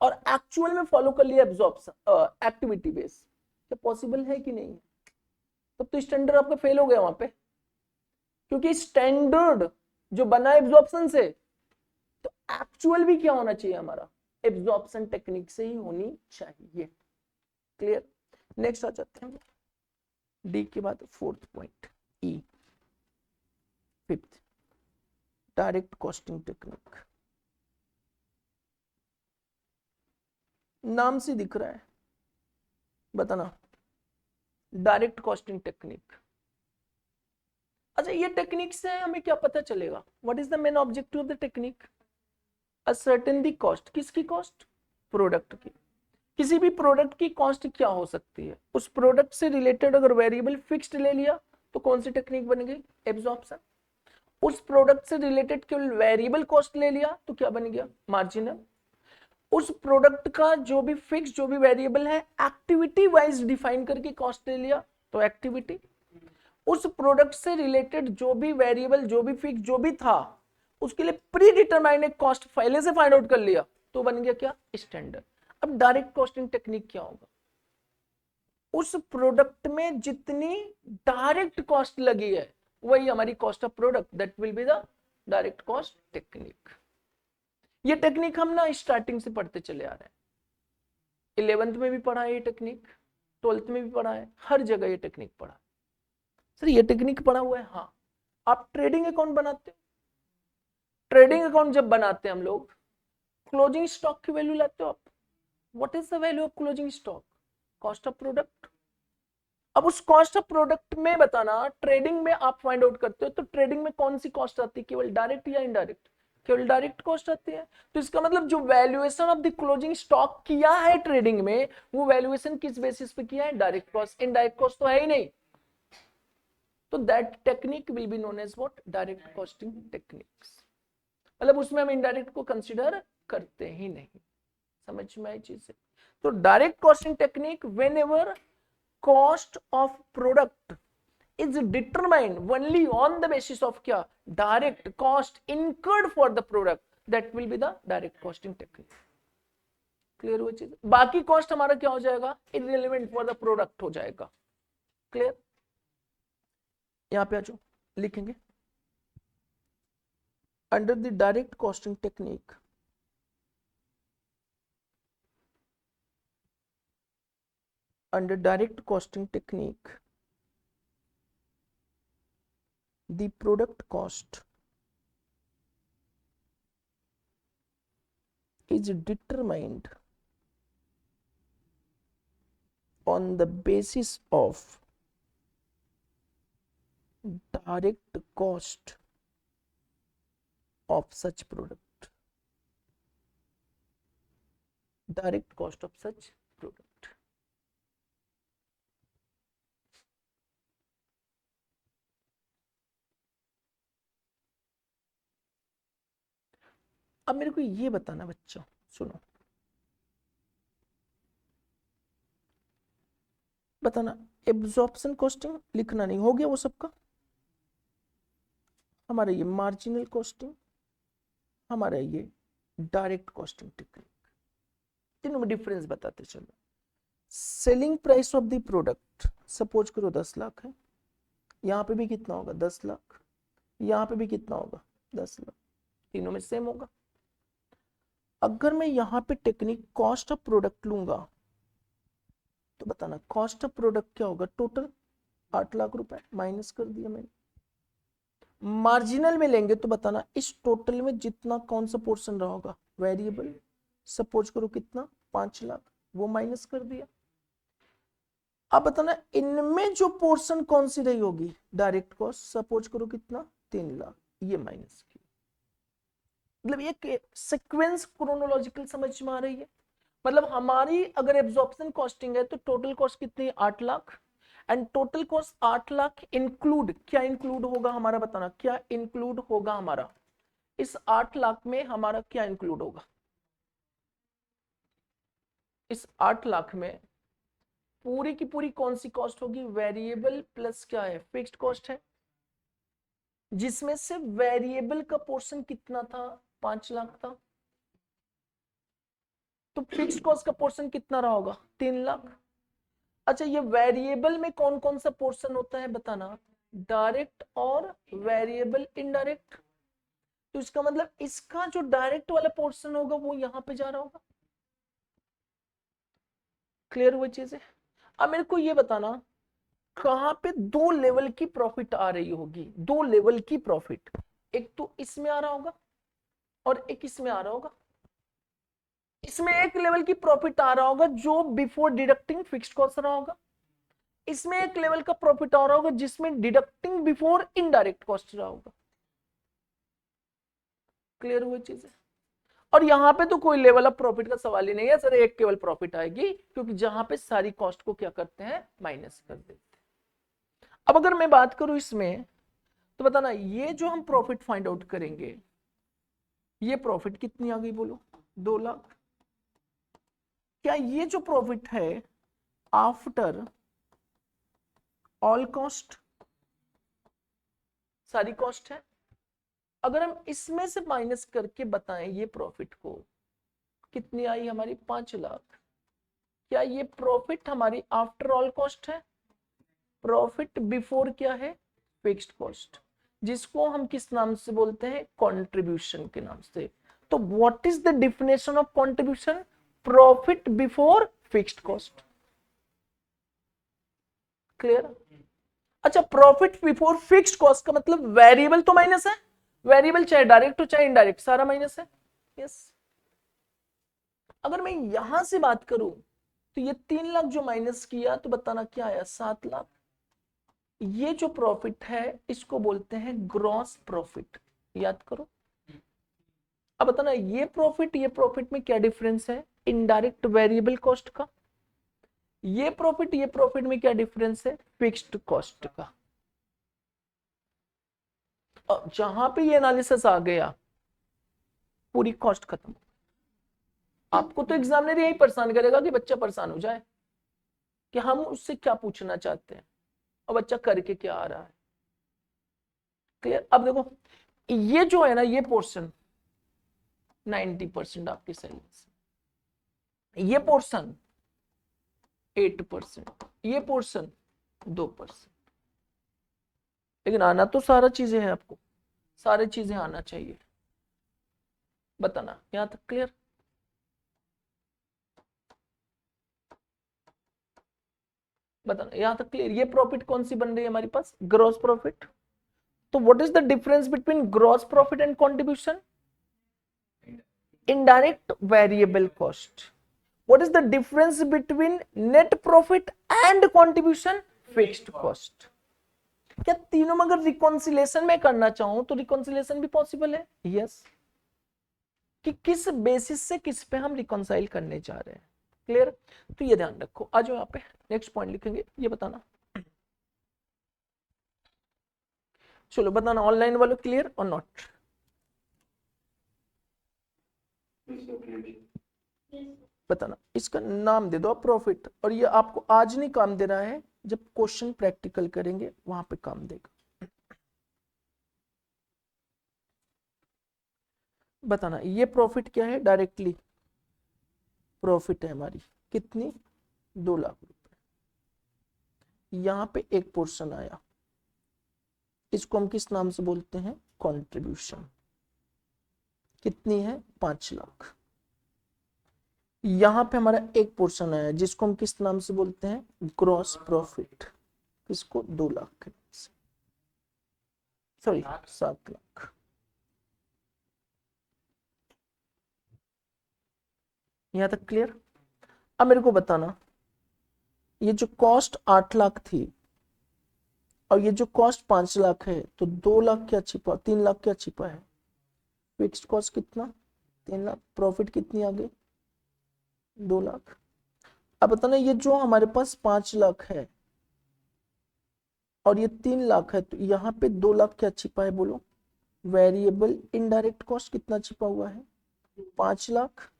और एक्चुअल में फॉलो कर लिया एब्जॉर्प्शन एक्टिविटी बेस, क्या पॉसिबल है कि नहीं? तब तो स्टैंडर्ड आपका फेल हो गया वहां पे, क्योंकि स्टैंडर्ड जो बना एब्जॉर्प्शन से, तो एक्चुअल भी क्या होना चाहिए हमारा, एब्जॉर्प्शन टेक्निक से ही होनी चाहिए। क्लियर? नेक्स्ट आ जाते हैं डी के बाद फोर्थ पॉइंट, ई फिफ्थ, डायरेक्ट कॉस्टिंग टेक्निक। नाम से दिख रहा है, बताना डायरेक्ट कॉस्टिंग टेक्निक। अच्छा, ये टेक्निक से हमें क्या पता चलेगा? What is the main objective of the technique? Ascertain the cost, किसकी कॉस्ट? प्रोडक्ट की। किसी भी प्रोडक्ट की कॉस्ट क्या हो सकती है? उस प्रोडक्ट से रिलेटेड अगर वेरिएबल फिक्स्ड ले लिया तो कौन सी टेक्निक बन गई? एब्जॉर्प्शन। उस प्रोडक्ट से रिलेटेड केवल वेरिएबल कॉस्ट ले लिया तो क्या बन गया? मार्जिनल। उस प्रोडक्ट का जो भी फिक्स जो भी वेरिएबल है एक्टिविटी वाइज डिफाइन करके कॉस्ट ले लिया तो एक्टिविटी। उस प्रोडक्ट से रिलेटेड जो भी वेरिएबल जो भी फिक्स जो भी था उसके लिए प्री डिटरमाइंड एक कॉस्ट पहले से फाइंड आउट कर लिया तो बन गया क्या? स्टैंडर्ड। अब डायरेक्ट कॉस्टिंग टेक्निक क्या होगा? उस प्रोडक्ट में जितनी डायरेक्ट कॉस्ट लगी है वही हमारी cost of product, that will be the direct cost technique. ये टेक्निक हम ना स्टार्टिंग से पढ़ते चले आ रहे हैं, 11th में भी पढ़ा है ये टेक्निक, 12th में भी पढ़ा है, हर जगह ये टेक्निक पढ़ा। सर ये टेक्निक पढ़ा हुआ है? हाँ। आप ट्रेडिंग अकाउंट बनाते हो, ट्रेडिंग अकाउंट जब बनाते हैं हम लोग, क्लोजिंग स्टॉक की वैल्यू लाते हो आप। What is the value of closing stock? Cost of product. अब उस कॉस्ट ऑफ प्रोडक्ट में बताना, ट्रेडिंग में आप फाइंड आउट करते हो तो ट्रेडिंग में कौन सी कॉस्ट आती है? केवल डायरेक्ट या इनडायरेक्ट? केवल डायरेक्ट कॉस्ट आती है। तो इसका मतलब जो valuation of the closing stock किया है ट्रेडिंग में, वो वैल्यूएशन किस बेसिस पे किया है? Direct cost. इनडायरेक्ट कॉस्ट तो है ही नहीं, तो that technique will be known as what? Direct costing techniques. मतलब उसमें हम इनडायरेक्ट को कंसीडर करते ही नहीं। समझ में आई चीज? तो direct costing technique, when ever cost of product is determined only on the basis of क्या? direct cost incurred for the product, that will be the direct costing technique। Clear हुई चीज? बाकी कॉस्ट हमारा क्या हो जाएगा? irrelevant for the product हो जाएगा। क्लियर? यहां पे आ जाओ, लिखेंगे under the direct costing technique, under direct costing technique, the product cost is determined on the basis of direct cost of such product, direct cost of such product। अब मेरे को ये बताना बच्चों, सुनो, बताना एब्जॉर्प्शन कॉस्टिंग लिखना नहीं, हो गया वो सबका। हमारा ये मार्जिनल कॉस्टिंग, हमारा ये डायरेक्ट कॉस्टिंग टेक्निक, तीनों में डिफरेंस बताते चलो। Selling price of the product suppose करो 10 लाख है, यहाँ पे भी कितना होगा? 10 लाख। यहाँ पे भी कितना होगा? 10 लाख। तीनों में सेम होगा। अगर मैं यहाँ पे टेक्निक कॉस्ट ऑफ प्रोडक्ट लूंगा तो बताना कॉस्ट ऑफ प्रोडक्ट क्या होगा? टोटल 8 लाख रुपए माइनस कर दिया मैंने। मार्जिनल में लेंगे तो बताना इस टोटल में जितना कौन सा पोर्शन रहा होगा? वेरिएबल। सपोज करो कितना? 5 लाख, वो माइनस कर दिया। अब बताना इनमें जो पोर्शन कौन सी रही होगी? Direct cost. सपोज करो कितना? 3 लाख, ये माइनस किया। मतलब ये सीक्वेंस क्रोनोलॉजिकल समझ में आ रही है? मतलब हमारी अगर एब्जॉर्प्शन कॉस्टिंग है तो टोटल कॉस्ट कितनी? 8 lakh. And total cost 8 lakh include क्या इंक्लूड होगा हमारा? बताना क्या इंक्लूड होगा हमारा इस 8 लाख में? हमारा क्या इंक्लूड होगा इस 8 लाख में? पूरी की पूरी कौन सी कॉस्ट होगी? वेरिएबल प्लस क्या है? फिक्स्ड कॉस्ट है। जिसमें से वेरिएबल का पोर्शन कितना था, 5 लाख था, तो फिक्स्ड कॉस्ट का पोर्शन कितना रहा होगा, 3 लाख। अच्छा, ये वेरिएबल में कौन कौन सा पोर्शन होता है बताना, डायरेक्ट और वेरिएबल इनडायरेक्ट। तो इसका मतलब इसका जो डायरेक्ट वाला पोर्शन होगा वो यहां पे जा रहा होगा। क्लियर हुई चीजें। अब मेरे को ये बताना, कहां पे दो लेवल की प्रॉफिट आ रही होगी, दो लेवल की प्रॉफिट, एक तो इसमें आ रहा होगा और एक इसमें आ रहा होगा। इसमें एक लेवल की प्रॉफिट आ रहा होगा जो बिफोर डिडक्टिंग फिक्स्ड कॉस्ट रहा होगा, इसमें एक लेवल का प्रॉफिट आ रहा होगा जिसमें डिडक्टिंग बिफोर इनडायरेक्ट कॉस्ट रहा होगा। क्लियर हुई चीजें। और यहां पे तो कोई लेवल ऑफ प्रॉफिट का सवाल ही नहीं है सर, एक केवल प्रॉफिट आएगी, क्योंकि जहां पे सारी कॉस्ट को क्या करते हैं, माइनस कर देते हैं। अब अगर मैं बात करूं इसमें, तो बताना ये जो हम प्रॉफिट फाइंड आउट करेंगे, ये प्रॉफिट कितनी आ गई बोलो, 2 लाख। क्या ये जो प्रॉफिट है आफ्टर ऑल कॉस्ट, सारी कॉस्ट है। अगर हम इसमें से माइनस करके बताएं ये प्रॉफिट को, कितनी आई हमारी, 5 लाख। क्या ये प्रॉफिट हमारी आफ्टर ऑल कॉस्ट है, प्रॉफिट बिफोर क्या है, फिक्स्ड कॉस्ट, जिसको हम किस नाम से बोलते हैं, कंट्रीब्यूशन के नाम से। तो what is the definition of contribution, profit before fixed cost. Clear. अच्छा, प्रॉफिट बिफोर फिक्स्ड कॉस्ट का मतलब वेरिएबल तो माइनस है, वेरिएबल चाहे डायरेक्ट हो चाहे इनडायरेक्ट, सारा माइनस है। यस। अगर मैं यहां से बात करूं, तो ये 3 लाख जो माइनस किया तो बताना क्या आया, 7 लाख। ये जो प्रॉफिट है इसको बोलते हैं ग्रॉस प्रॉफिट, याद करो। अब बताना ये प्रॉफिट में क्या डिफरेंस है, इनडायरेक्ट वेरिएबल कॉस्ट का। ये प्रॉफिट में क्या डिफरेंस है, फिक्स्ड कॉस्ट का। जहां पे ये एनालिसिस आ गया, पूरी कॉस्ट खत्म। आपको तो एग्जामिनर यही परेशान करेगा कि बच्चा परेशान हो जाए कि हम उससे क्या पूछना चाहते हैं और बच्चा करके क्या आ रहा है। क्लियर। अब देखो, ये जो है ना, ये पोर्शन 90% आपकी सेल्स, ये पोर्शन 8%, ये पोर्शन 2%। लेकिन आना तो सारा चीजें हैं, आपको सारी चीजें आना चाहिए। बताना यहां तक क्लियर। बताना यहां तक क्लियर। ये प्रॉफिट कौन सी बन रही है हमारे पास, ग्रॉस प्रॉफिट। तो what is the difference between gross profit and contribution, indirect variable cost. What is the difference between net profit and contribution, fixed cost. क्या तीनों में अगर रिकॉन्सिलेशन में करना चाहूं तो रिकॉन्सिलेशन भी पॉसिबल है, यस। कि किस बेसिस से किस पे हम रिकॉन्साइल करने जा रहे हैं। क्लियर। तो ये ध्यान रखो। आ जाओ यहाँ पे, नेक्स्ट पॉइंट लिखेंगे, ये बताना। चलो बताना, ऑनलाइन वालों क्लियर और नॉट। बताना, इसका नाम दे दो प्रॉफिट, और ये आपको आज नहीं काम दे रहा है, जब क्वेश्चन प्रैक्टिकल करेंगे वहां पे काम देगा। बताना, ये प्रॉफिट क्या है, डायरेक्टली प्रॉफिट है हमारी, कितनी, 2 लाख रुपए। यहां पे एक पोर्शन आया, इसको हम किस नाम से बोलते हैं, कंट्रीब्यूशन, कितनी है, 5 लाख। यहां पे हमारा एक पोर्शन आया जिसको हम किस नाम से बोलते हैं, ग्रॉस प्रॉफिट, किसको, 2 लाख के नाम से, सॉरी 7 लाख। यहां तक क्लियर। अब मेरे को बताना, ये जो कॉस्ट 8 लाख थी और ये जो कॉस्ट 5 लाख है, तो 2 लाख क्या छिपा, 3 लाख क्या छिपा है, फिक्स्ड कॉस्ट कितना, 3 लाख, प्रॉफिट कितनी आ गई, 2 लाख। अब बताना, ये जो हमारे पास 5 लाख है और ये 3 लाख है, तो यहाँ पे 2 लाख क्या छिपा है बोलो, वेरिएबल इनडायरेक्ट कॉस्ट कितना छिपा हुआ है, 5 लाख,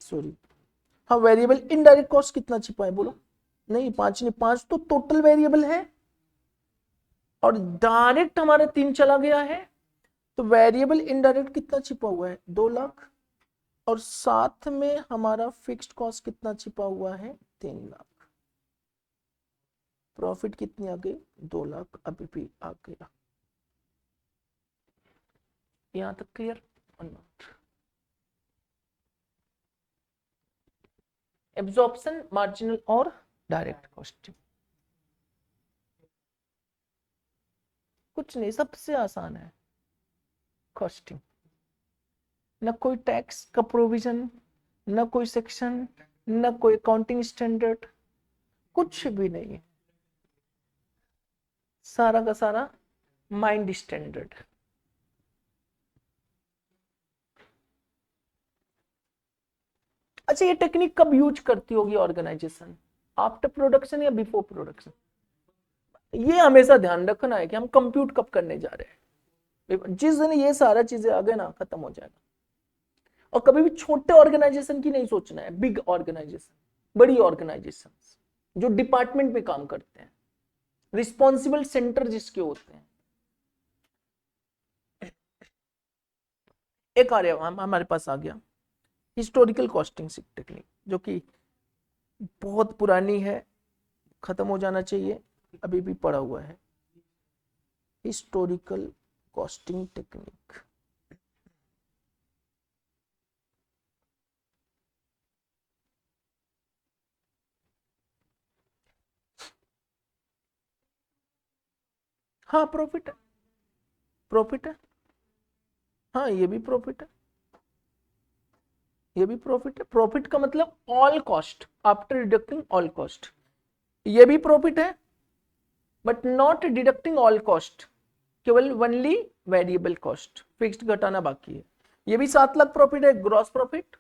सॉरी, हाँ वेरिएबल इनडायरेक्ट कॉस्ट कितना छिपा है बोलो, नहीं 5 नहीं, 5 तो टोटल वेरिएबल है, और डायरेक्ट हमारा 3 चला गया है, तो वेरिएबल इनडायरेक्ट कितना छिपा हुआ है 2 लाख, और साथ में हमारा फिक्स्ड कॉस्ट कितना छिपा हुआ है 3 लाख। प्रॉफिट कितनी आ गई 2 लाख अभी भी आ गया। यहां तक क्लियर और नॉट? एब्जॉर्प्शन, मार्जिनल और डायरेक्ट कॉस्टिंग, कुछ नहीं, सबसे आसान है कॉस्टिंग। न कोई टैक्स का प्रोविजन, न कोई सेक्शन, न कोई अकाउंटिंग स्टैंडर्ड, कुछ भी नहीं है, सारा का सारा माइंड स्टैंडर्ड। अच्छा, ये टेक्निक कब यूज करती होगी ऑर्गेनाइजेशन, आफ्टर प्रोडक्शन या बिफोर प्रोडक्शन? ये हमेशा ध्यान रखना है कि हम कंप्यूट कब करने जा रहे हैं। जिस दिन ये सारा चीजें आ गए ना, खत्म हो जाएगा। और कभी भी छोटे ऑर्गेनाइजेशन की नहीं सोचना है, बिग ऑर्गेनाइजेशन, बड़ी ऑर्गेनाइजेशन जो डिपार्टमेंट में काम करते हैं, रिस्पॉन्सिबल सेंटर जिसके होते हैं। एक आ रहा हमारे पास आ गया हिस्टोरिकल कॉस्टिंग टेक्निक, जो कि बहुत पुरानी है, खत्म हो जाना चाहिए, अभी भी पड़ा हुआ है। हिस्टोरिकल कॉस्टिंग टेक्निक, हाँ प्रॉफिट है, प्रॉफिट है, हाँ ये भी प्रॉफिट है, ये भी प्रॉफिट है। प्रॉफिट का मतलब all cost after deducting all cost, ये भी प्रॉफिट है, but not deducting all cost, केवल ओनली वेरिएबल कॉस्ट, फिक्स्ड घटाना बाकी है। ये भी 7 लाख प्रॉफिट है, ग्रॉस प्रॉफिट,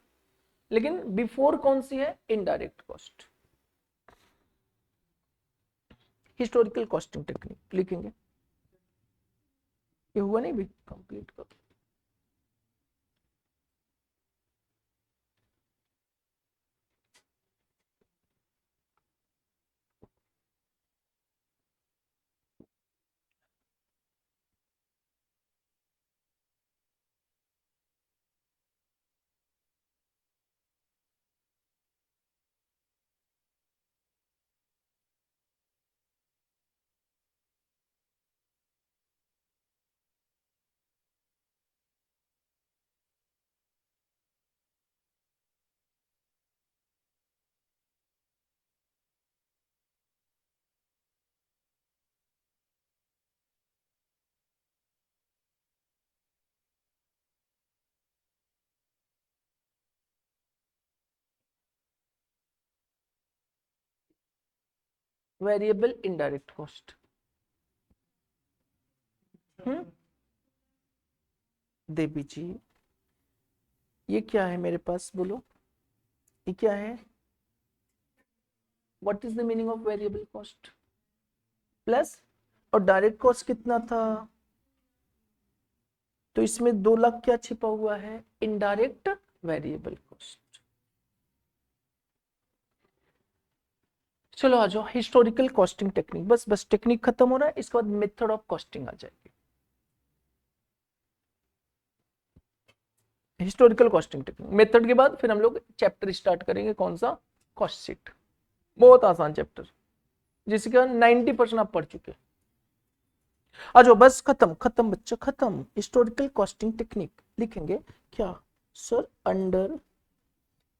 लेकिन बिफोर कौन सी है, indirect cost. Historical costing technique लिखेंगे, ये हुआ नहीं भी, कंप्लीट कर। वेरिएबल इनडायरेक्ट कॉस्ट, देवी जी ये क्या है मेरे पास, बोलो ये क्या है? What is the meaning of variable cost? Plus, और डायरेक्ट कॉस्ट कितना था, तो इसमें 2 लाख क्या छिपा हुआ है, इनडायरेक्ट वेरिएबल कॉस्ट। चलो आ जाओ हिस्टोरिकल कॉस्टिंग टेक्निक, बस बस टेक्निक खत्म हो रहा है, इसके बाद मेथड ऑफ कॉस्टिंग आ जाएगी। हिस्टोरिकल कॉस्टिंग टेक्निक मेथड के बाद फिर हम लोग चैप्टर स्टार्ट करेंगे, कौन सा, कॉस्ट शीट। बहुत आसान चैप्टर, जिसका 90% आप पढ़ चुके। आ जाओ, बस खत्म खत्म बच्चा खत्म। हिस्टोरिकल कॉस्टिंग टेक्निक लिखेंगे क्या सर, अंडर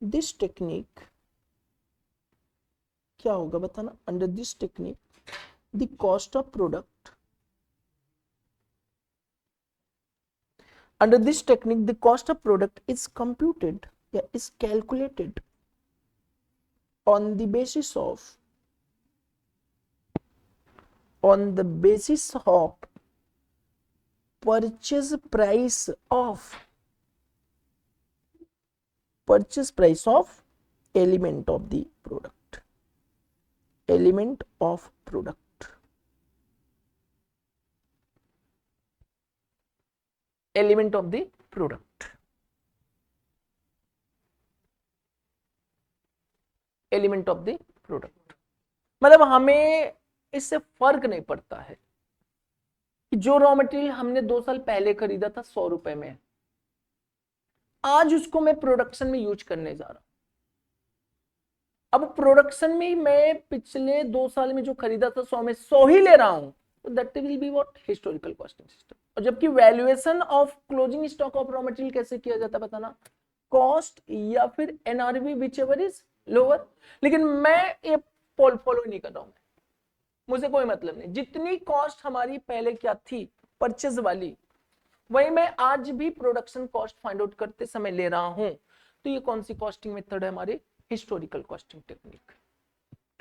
दिस टेक्निक क्या होगा बताना, under this technique the cost of product, under this technique the cost of product is computed, is calculated on the basis of purchase price of element of the product, element of product, element of the product, element of the product। मतलब हमें इससे फर्क नहीं पड़ता है कि जो raw material हमने 2 साल पहले खरीदा था 100 रुपए में, आज उसको मैं प्रोडक्शन में यूज करने जा रहा हूं। अब प्रोडक्शन में मैं पिछले 2 साल में जो खरीदा था 100 में 100 ही ले रहा हूं, तो that will be what, historical costing system. और जबकि valuation of closing stock of raw material कैसे किया जाता है बताना, कॉस्ट या फिर NRV which ever is lower. लेकिन मैं ये फॉलो नहीं कर रहा हूं, मुझे कोई मतलब नहीं, जितनी कॉस्ट हमारी पहले क्या थी परचेज वाली, वही मैं आज भी प्रोडक्शन कॉस्ट फाइंड आउट करते समय ले रहा हूं। तो ये कौन सी कॉस्टिंग मेथड है हमारी, हिस्टोरिकल कॉस्टिंग टेक्निक।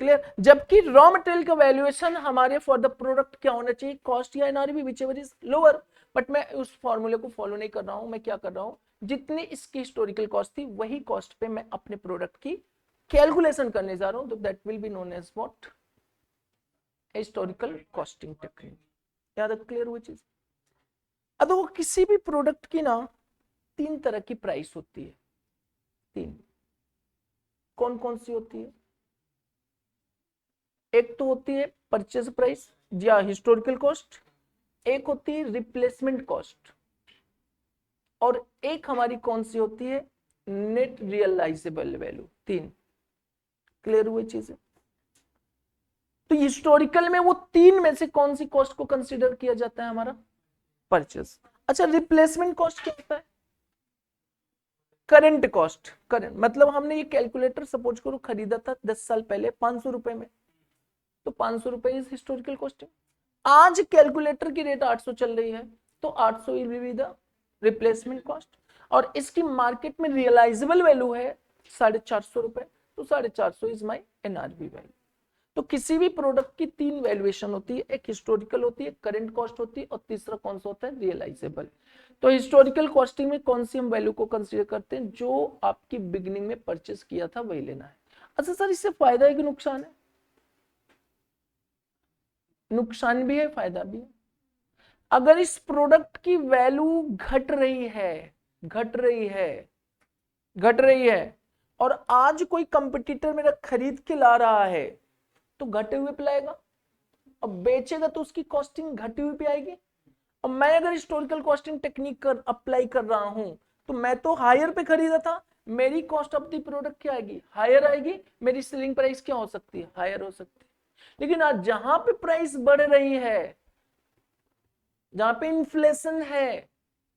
क्लियर। जबकि रॉ मटेरियल का वैल्यूएशन हमारे फॉर द प्रोडक्ट क्या होना चाहिए, कॉस्ट या NRV which ever is lower, but मैं उस फॉर्मूले को फॉलो नहीं कर रहा हूं। मैं क्या कर रहा हूं, जितनी इसकी हिस्टोरिकल कॉस्ट थी वही कॉस्ट पे मैं अपने प्रोडक्ट की कैलकुलेशन करने जा रहा हूं। तो that will be known as what, historical costing technique. याद है, क्लियर हुई चीज। अब देखो किसी भी प्रोडक्ट की ना 3 तरह की प्राइस होती है। 3 कौन कौन सी होती है, एक तो होती है परचेज प्राइस या हिस्टोरिकल कॉस्ट, एक होती है रिप्लेसमेंट कॉस्ट, और एक हमारी कौन सी होती है, नेट रियलाइजेबल वैल्यू। 3। क्लियर हुई चीजें। तो हिस्टोरिकल में वो 3 में से कौन सी कॉस्ट को कंसीडर किया जाता है, हमारा परचेज। अच्छा, रिप्लेसमेंट कॉस्ट क्या होता है, करंट कॉस्ट। करंट मतलब हमने ये कैलकुलेटर सपोज करो खरीदा था 10 साल पहले 500 रुपए में, तो 500 रुपए इज हिस्टोरिकल कॉस्टिंग। आज कैलकुलेटर की रेट 800 चल रही है, तो 800 will be the replacement cost, और इसकी मार्केट में रियलाइजेबल वैल्यू है 450 रुपए, तो 450 इज माई एनआरबी वैल्यू। तो किसी भी प्रोडक्ट की 3 वैल्यूएशन होती है, एक हिस्टोरिकल होती है, करंट कॉस्ट होती है, और तीसरा कौन सा होता है, रियलाइजेबल। तो हिस्टोरिकल कॉस्टिंग में कौन सी हम वैल्यू को कंसीडर करते हैं, जो आपकी बिगिनिंग में परचेस किया था वही लेना है। अच्छा सर, इससे फायदा है कि नुकसान है, नुकसान भी है फायदा भी है। अगर इस प्रोडक्ट की वैल्यू घट रही है, घट रही है, घट रही है, और आज कोई कंपटीटर मेरा खरीद के ला रहा है, तो घटे हुए पे लाएगा, अब बेचेगा तो उसकी कॉस्टिंग घटी हुई पे आएगी। अब मैं अगर हिस्टोरिकल कॉस्टिंग टेक्निक कर अप्लाई कर रहा हूं, तो मैं तो हायर पे खरीदा था, मेरी कॉस्ट ऑफ द प्रोडक्ट क्या आएगी, हायर आएगी, मेरी सेलिंग प्राइस क्या हो सकती है, हायर हो सकती है। लेकिन आज जहां पे प्राइस बढ़ रही है, जहां पे इन्फ्लेशन है,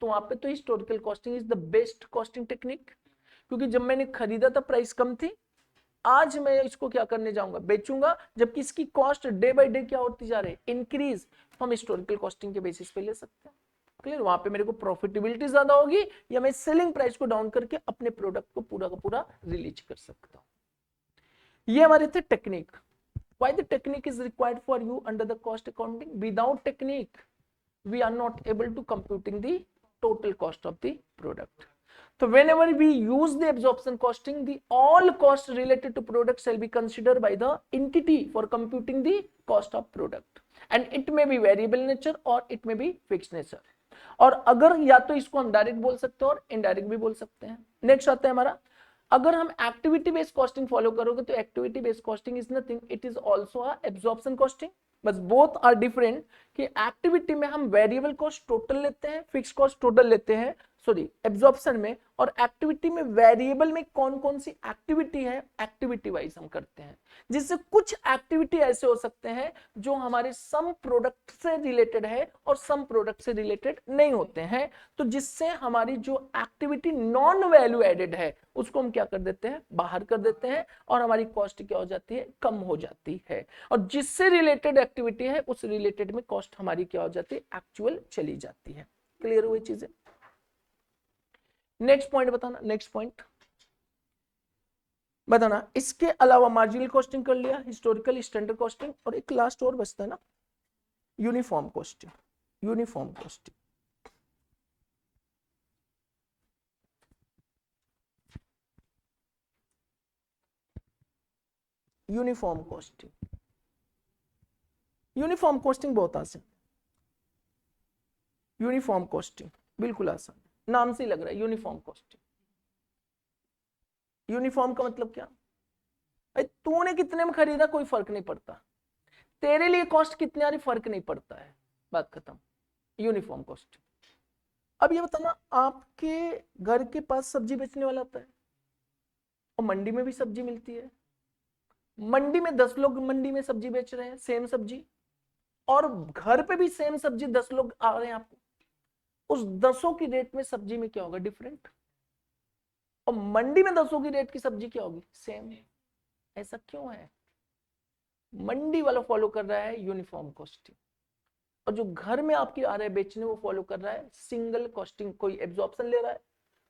तो वहां पे तो historical costing is the best costing technique, क्योंकि जब मैंने खरीदा था प्राइस कम थी, आज मैं इसको क्या करने जाऊंगा, बेचूंगा, जबकि इसकी कॉस्ट डे बाय डे क्या होती जा रही है, इंक्रीज। तो हम हिस्टोरिकल कॉस्टिंग के बेसिस पे ले सकते हैं। क्लियर। वहां पे मेरे को प्रॉफिटेबिलिटी ज्यादा होगी, या मैं सेलिंग प्राइस को डाउन करके अपने प्रोडक्ट को पूरा का पूरा रिलीज कर सकता हूं। ये हमारे थे technique. Why the technique is required for you under the cost accounting? Without technique, we are not able to computing the total cost of the product. So whenever we use the absorption costing, the all costs related to product shall be considered by the entity for computing the cost of product, and it may be variable nature or it may be fixed nature. और अगर या तो इसको हम direct बोल सकते हैं और इनडायरेक्ट भी बोल सकते हैं। नेक्स्ट आता है हमारा, अगर हम एक्टिविटी बेस्ड कॉस्टिंग फॉलो करोगे, तो activity based costing is nothing, it is also a absorption costing, बस बोथ आर डिफरेंट। कि एक्टिविटी में हम वेरिएबल कॉस्ट टोटल लेते हैं, फिक्स कॉस्ट टोटल लेते हैं, सॉरी एब्जॉर्प्शन में, और एक्टिविटी में वेरिएबल में कौन कौन सी एक्टिविटी है एक्टिविटी वाइज हम करते हैं। जिससे कुछ एक्टिविटी ऐसे हो सकते हैं जो हमारे सम प्रोडक्ट से रिलेटेड है और सम प्रोडक्ट से रिलेटेड नहीं होते हैं, तो जिससे हमारी जो एक्टिविटी नॉन वैल्यू एडेड है उसको हम क्या कर देते हैं, बाहर कर देते हैं, और हमारी कॉस्ट क्या हो जाती है, कम हो जाती है। और जिससे रिलेटेड एक्टिविटी है उस रिलेटेड में कॉस्ट हमारी क्या हो जाती है, एक्चुअल चली जाती है। क्लियर हुई चीजें। नेक्स्ट पॉइंट बताना, नेक्स्ट पॉइंट बताना। इसके अलावा मार्जिनल कॉस्टिंग कर लिया, हिस्टोरिकल, स्टैंडर्ड कॉस्टिंग, और एक लास्ट और बचता है ना, uniform costing. Uniform costing, uniform costing, uniform costing बहुत आसान। यूनिफॉर्म कॉस्टिंग बिल्कुल आसान, नाम से ही लग रहा है यूनिफॉर्म कॉस्टिंग। यूनिफॉर्म का मतलब क्या, तूने कितने में खरीदा कोई फर्क नहीं पड़ता, तेरे लिए कॉस्ट कितने आ रही फर्क नहीं पड़ता है, बात खत्म। Uniform costing. अब ये बताना, आपके घर के पास सब्जी बेचने वाला आता है और मंडी में भी सब्जी मिलती है, मंडी में 10 लोग मंडी में सब्जी बेच रहे हैं सेम सब्जी, और घर पे भी सेम सब्जी 10 लोग आ रहे हैं आपको, उस 10 की रेट में सब्जी में क्या होगा, डिफरेंट, और मंडी में 10 की रेट की सब्जी क्या होगी, सेम। ऐसा क्यों है? मंडी वाला फॉलो कर रहा है यूनिफॉर्म कॉस्टिंग, और जो घर में आपकी आ रहा है बेचने वो फॉलो कर रहा है सिंगल कॉस्टिंग। कोई एब्जॉर्प्शन ले रहा है,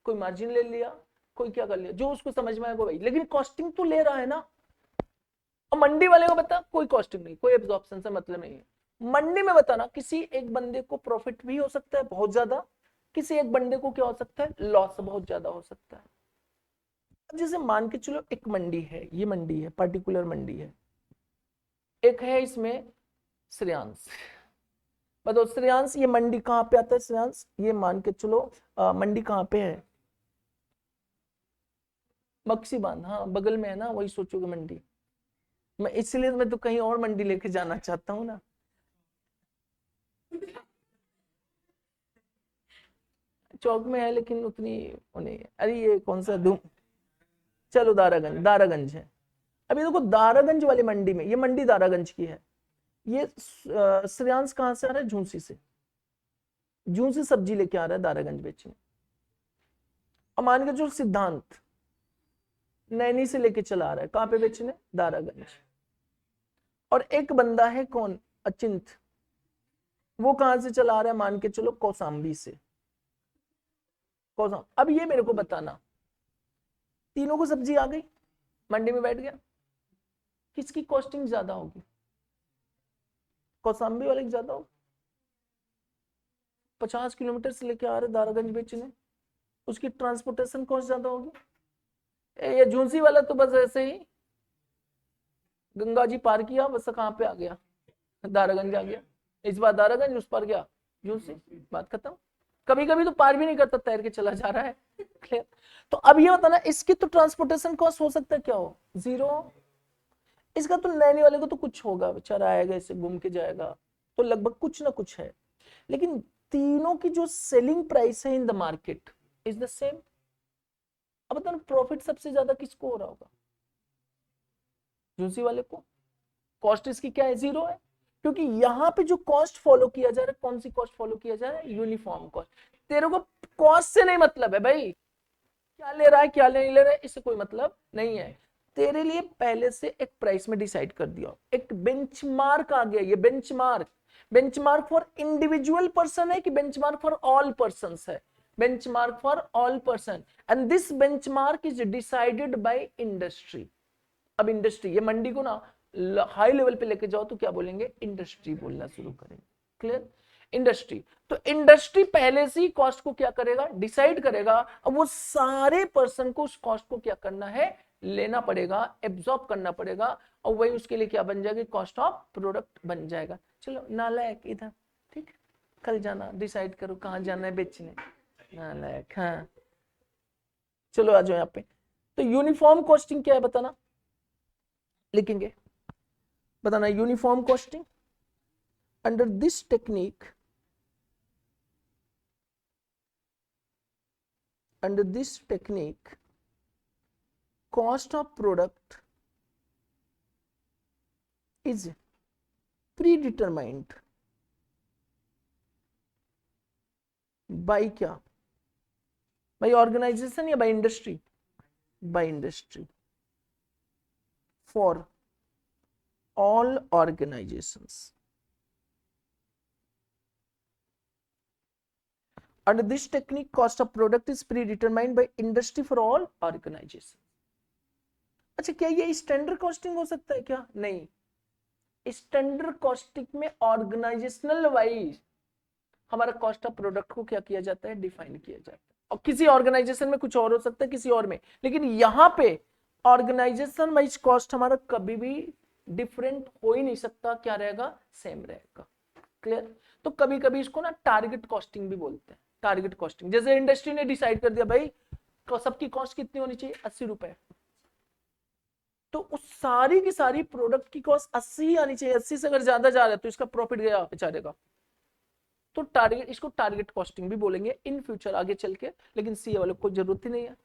कोई मार्जिन ले लिया, कोई क्या कर लिया, जो उसको समझ में आएगा भाई, लेकिन कॉस्टिंग तो ले रहा है ना। और मंडी वाले को बता कोई कॉस्टिंग नहीं, कोई एब्जॉर्प्शन से मतलब नहीं है। मंडी में बताना किसी एक बंदे को प्रॉफिट भी हो सकता है बहुत ज्यादा, किसी एक बंदे को क्या हो सकता है, लॉस बहुत ज्यादा हो सकता है। अब जैसे मान के चलो एक मंडी है, ये मंडी है, पर्टिकुलर मंडी है, एक है इसमें श्रेयांश। बताओ श्रेयांश, ये मंडी कहाँ पे आता है श्रेयांश, ये मान के चलो मंडी कहाँ पे है, मक्सी बांध, हाँ बगल में है ना, वही सोचोगे मंडी। मैं इसलिए मैं तो कहीं और मंडी लेके जाना चाहता हूँ ना। चौक में है लेकिन उतनी नहीं है। अरे ये कौन सा धूम, चलो दारागंज, दारागंज है। अभी देखो दारागंज वाली मंडी में, ये मंडी दारागंज की है, ये श्रेयांश कहाँ से आ रहा है, झूंसी से, झूंसी सब्जी लेके आ रहा है दारागंज बेचने। अब मान के जो सिद्धांत नैनी से लेके चला आ रहा है कहाँ पे बेचने, दारागंज। और एक बंदा है कौन, अचिंत, वो कहां से चला आ रहा है, मान के चलो कौसाम्बी से, कौसाम। अब ये मेरे को बताना, तीनों को सब्जी आ गई, मंडी में बैठ गया, किसकी कॉस्टिंग ज्यादा होगी, कौसाम्बी वाले की ज्यादा होगी। 50 किलोमीटर से लेके आ रहे दारागंज बेचने, उसकी ट्रांसपोर्टेशन कॉस्ट ज्यादा होगी। ये झूंसी वाला तो बस ऐसे ही गंगा जी पार किया, बस कहाँ पे आ गया, दारागंज आ गया, इस बार दारागंज, उस पर गया झूंसी, बात खत्म। कभी कभी तो पार भी नहीं करता, तैर के चला जा रहा है। क्लियर? तो अब ये बताना, इसकी तो ट्रांसपोर्टेशन कॉस्ट हो सकता है क्या हो, 0। इसका तो नैनी वाले को तो कुछ होगा, बेचारा आएगा ऐसे घूम के जाएगा, तो लगभग कुछ ना कुछ है। लेकिन तीनों की जो सेलिंग प्राइस है in the market is the same. अब बताना प्रॉफिट सबसे ज्यादा किसको हो रहा होगा, झूंसी वाले को। कॉस्ट इसकी क्या है, 0 है, क्योंकि यहाँ पे जो कॉस्ट फॉलो किया जा रहा है, कौन सी कॉस्ट फॉलो किया जा रहा है, यूनिफॉर्म कॉस्ट। तेरे को कॉस्ट से नहीं मतलब है भाई, क्या ले रहा है क्या नहीं ले रहा है, इससे कोई मतलब नहीं है। तेरे लिए पहले से एक प्राइस में डिसाइड कर दिया, एक बेंचमार्क आ गया। ये benchmark, benchmark for individual person है कि बेंचमार्क फॉर ऑल पर्संस है, benchmark for all person, and this benchmark is decided by industry. अब इंडस्ट्री, ये मंडी को ना हाई लेवल पे लेके जाओ तो क्या बोलेंगे, इंडस्ट्री बोलना शुरू करेंगे। क्लियर? इंडस्ट्री, तो इंडस्ट्री पहले से ही कॉस्ट को क्या करेगा, डिसाइड करेगा। अब वो सारे पर्सन को उस कॉस्ट को क्या करना है, लेना पड़ेगा, एब्जॉर्ब करना पड़ेगा, और वही उसके लिए क्या बन जाएगी, कॉस्ट ऑफ प्रोडक्ट बन जाएगा। चलो नालायक इधर, ठीक, कल जाना, डिसाइड करो कहाँ जाना है बेचने, नालायक। हाँ चलो आ जाओ यहाँ पे। तो यूनिफॉर्म कॉस्टिंग क्या है बताना, लिखेंगे, बताना uniform costing. Under this technique, under this technique, cost of product is predetermined by क्या, by organization या by industry, by industry, for all organizations. Under this technique, cost of product is predetermined by industry for all organizations. अच्छा, क्या ये standard costing हो सकता है क्या, नहीं। स्टैंडर्ड कॉस्टिंग में ऑर्गेनाइजेशनल वाइज हमारा कॉस्ट ऑफ प्रोडक्ट को क्या किया जाता है, डिफाइन किया जाता है। और किसी ऑर्गेनाइजेशन में कुछ और हो सकता है, किसी और में, लेकिन यहाँ पे ऑर्गेनाइजेशन वाइज कॉस्ट हमारा कभी भी डिफरेंट हो ही नहीं सकता, क्या रहेगा, सेम रहेगा। क्लियर? तो कभी कभी इसको ना टारगेट कॉस्टिंग भी बोलते हैं, टारगेट कॉस्टिंग। जैसे इंडस्ट्री ने डिसाइड कर दिया भाई सबकी कॉस्ट कितनी होनी चाहिए, 80 रुपए, तो उस सारी की सारी प्रोडक्ट की कॉस्ट 80 ही आनी चाहिए। 80 से अगर ज्यादा जा रहा है तो इसका प्रॉफिट गया बेचारे का। तो टारगेट, इसको टारगेट कॉस्टिंग भी बोलेंगे इन फ्यूचर आगे चल के, लेकिन सीए वालों को जरूरत ही नहीं है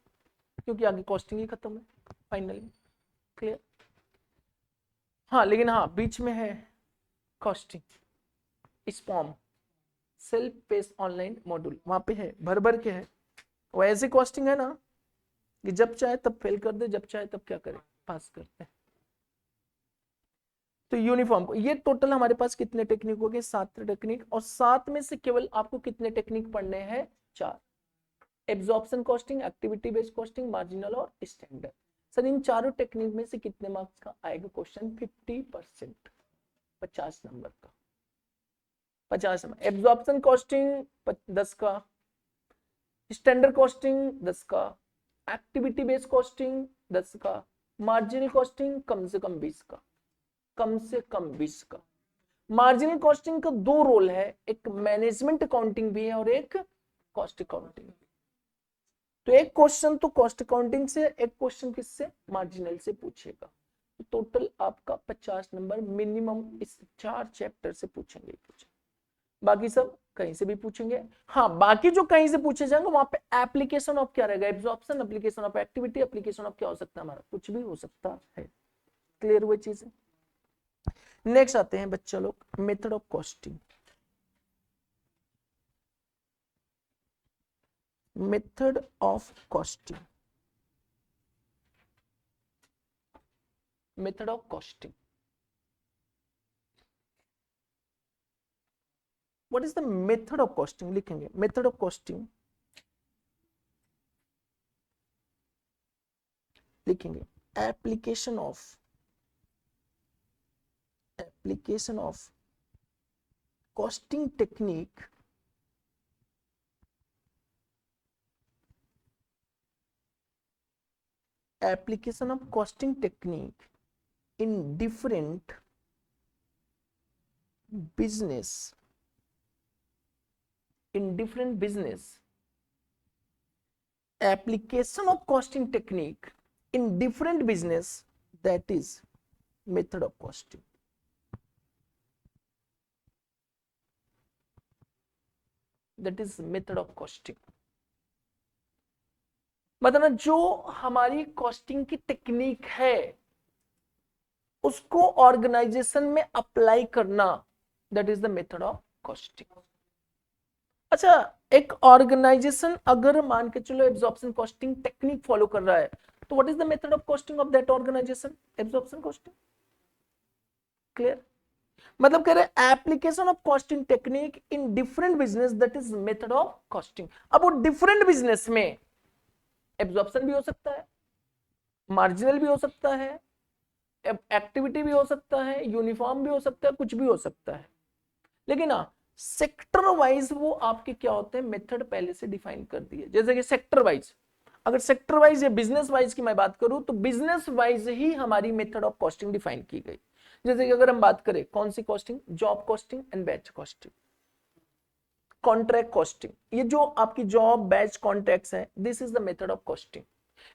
क्योंकि आगे कॉस्टिंग ही खत्म है फाइनली। क्लियर? हाँ लेकिन हाँ बीच में है कॉस्टिंग, स्पॉम, सेल्फ पेस ऑनलाइन मॉड्यूल, वहां पे है, भर भर के है। वो ऐसी कॉस्टिंग है ना कि जब चाहे तब फेल कर दे, जब चाहे तब क्या करे, पास करते हैं। तो यूनिफॉर्म को, ये टोटल हमारे पास कितने टेक्निक हो गए, 7 टेक्निक, और 7 में से केवल आपको कितने टेक्निक पढ़ने हैं, 4। Absorption costing, activity based costing, marginal और स्टैंडर्ड। सर इन चारों टेक्निक में से कितने मार्क्स का आएगा क्वेश्चन, 50%, 50 नंबर का, 50 नंबर। एब्जॉर्प्शन कॉस्टिंग 10 का, स्टैंडर्ड कॉस्टिंग 10 का, एक्टिविटी बेस्ड कॉस्टिंग 10 का, मार्जिनल कॉस्टिंग कम से कम 20 का, कम से कम 20 का। मार्जिनल कॉस्टिंग का 2 रोल है, एक मैनेजमेंट अकाउंटिंग भी है और एक कॉस्ट अकाउंटिंग। तो एक क्वेश्चन तो कॉस्ट अकाउंटिंग से, एक क्वेश्चन किससे, मार्जिनल से पूछेगा। तो टोटल आपका 50 नंबर मिनिमम इस 4 चैप्टर से पूछेंगे। बाकी सब कहीं से भी पूछेंगे। हाँ बाकी जो कहीं से पूछे जाएंगे वहां पे एप्लीकेशन ऑफ क्या रहेगा, absorption, application of activity, application of क्या हो सकता है हमारा, कुछ भी हो सकता है। क्लियर हुई चीजें? नेक्स्ट आते हैं बच्चा लोग method of costing. Method of costing, method of costing, what is the method of costing, लिखेंगे मेथड ऑफ कॉस्टिंग, लिखेंगे application of, application of costing technique application of costing technique in different business, in different business, application of costing technique in different business, that is method of costing, that is method of costing। मतलब जो हमारी costing की technique है उसको organisation में apply करना, that is the method of costing. अच्छा एक ऑर्गेनाइजेशन अगर मान के चलो एब्जॉर्प्शन कॉस्टिंग टेक्निक फॉलो कर रहा है तो what is the method of costing of that organisation, absorption costing. Clear? मतलब कह रहे application of costing technique in different business, that is method of costing. अब वो डिफरेंट बिजनेस में एब्जॉर्प्शन भी हो सकता है, मार्जिनल भी हो सकता है, एक्टिविटी भी हो सकता है, यूनिफॉर्म भी हो सकता है, कुछ भी हो सकता है। लेकिन हाँ सेक्टर वाइज वो आपके क्या होते हैं, मेथड पहले से डिफाइन कर दिए। जैसे कि सेक्टर वाइज, अगर सेक्टर वाइज या बिजनेस वाइज की मैं बात करूं तो बिजनेस वाइज ही हमारी मेथड ऑफ कॉस्टिंग डिफाइन की गई। जैसे कि अगर हम बात करें कौन सी costing, job costing and batch costing, contract costing, ये जो आपकी जॉब बैच कॉन्ट्रैक्ट्स हैं, this is the method of costing.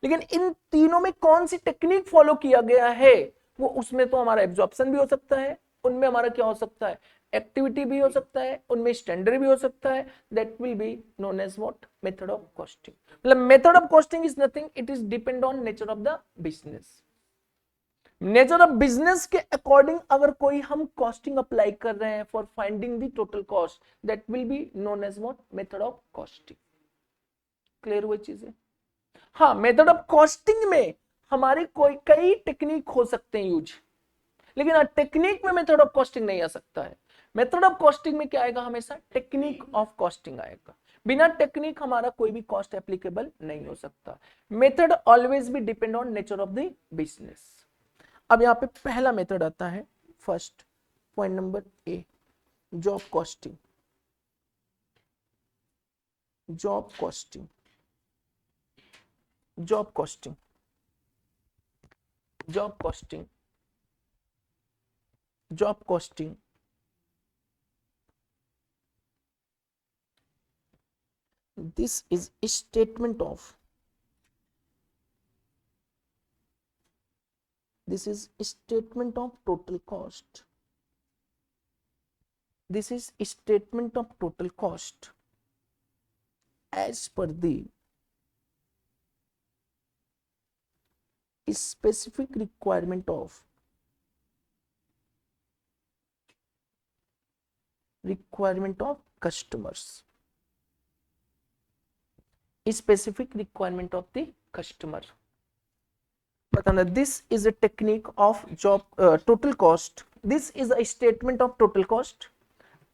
लेकिन इन तीनों में कौन सी टेक्निक फॉलो किया गया है, वो उसमें तो हमारा एब्जॉर्प्शन भी हो सकता है, उनमें हमारा क्या हो सकता है, एक्टिविटी भी हो सकता है, उनमें स्टैंडर्ड भी हो सकता है, that will be known as what, method of costing. मतलब method of costing is nothing, it is depend on nature of the business. Nature of business के अकॉर्डिंग अगर कोई हम कॉस्टिंग अप्लाई कर रहे हैं for finding the total cost, that will be known as what, method of costing. Clear हुई चीजें? हाँ मेथड ऑफ कॉस्टिंग में हमारे कोई कई टेक्निक हो सकते हैं यूज, लेकिन टेक्निक में मेथड ऑफ कॉस्टिंग नहीं आ सकता है। मेथड ऑफ कॉस्टिंग में क्या आएगा, हमेशा टेक्निक ऑफ कॉस्टिंग आएगा। बिना टेक्निक हमारा कोई भी कॉस्ट एप्लीकेबल नहीं हो सकता। मेथड ऑलवेज भी depend on nature of the business. अब यहाँ पे पहला मेथड आता है, first point number A, job costing. Job costing, job costing, job costing, job costing. This is a statement of, this is a statement of total cost. this is statement of total cost as per the specific requirement of customers, specific requirement of the customer. बताना, this is a technique of job total cost. This is a statement of total cost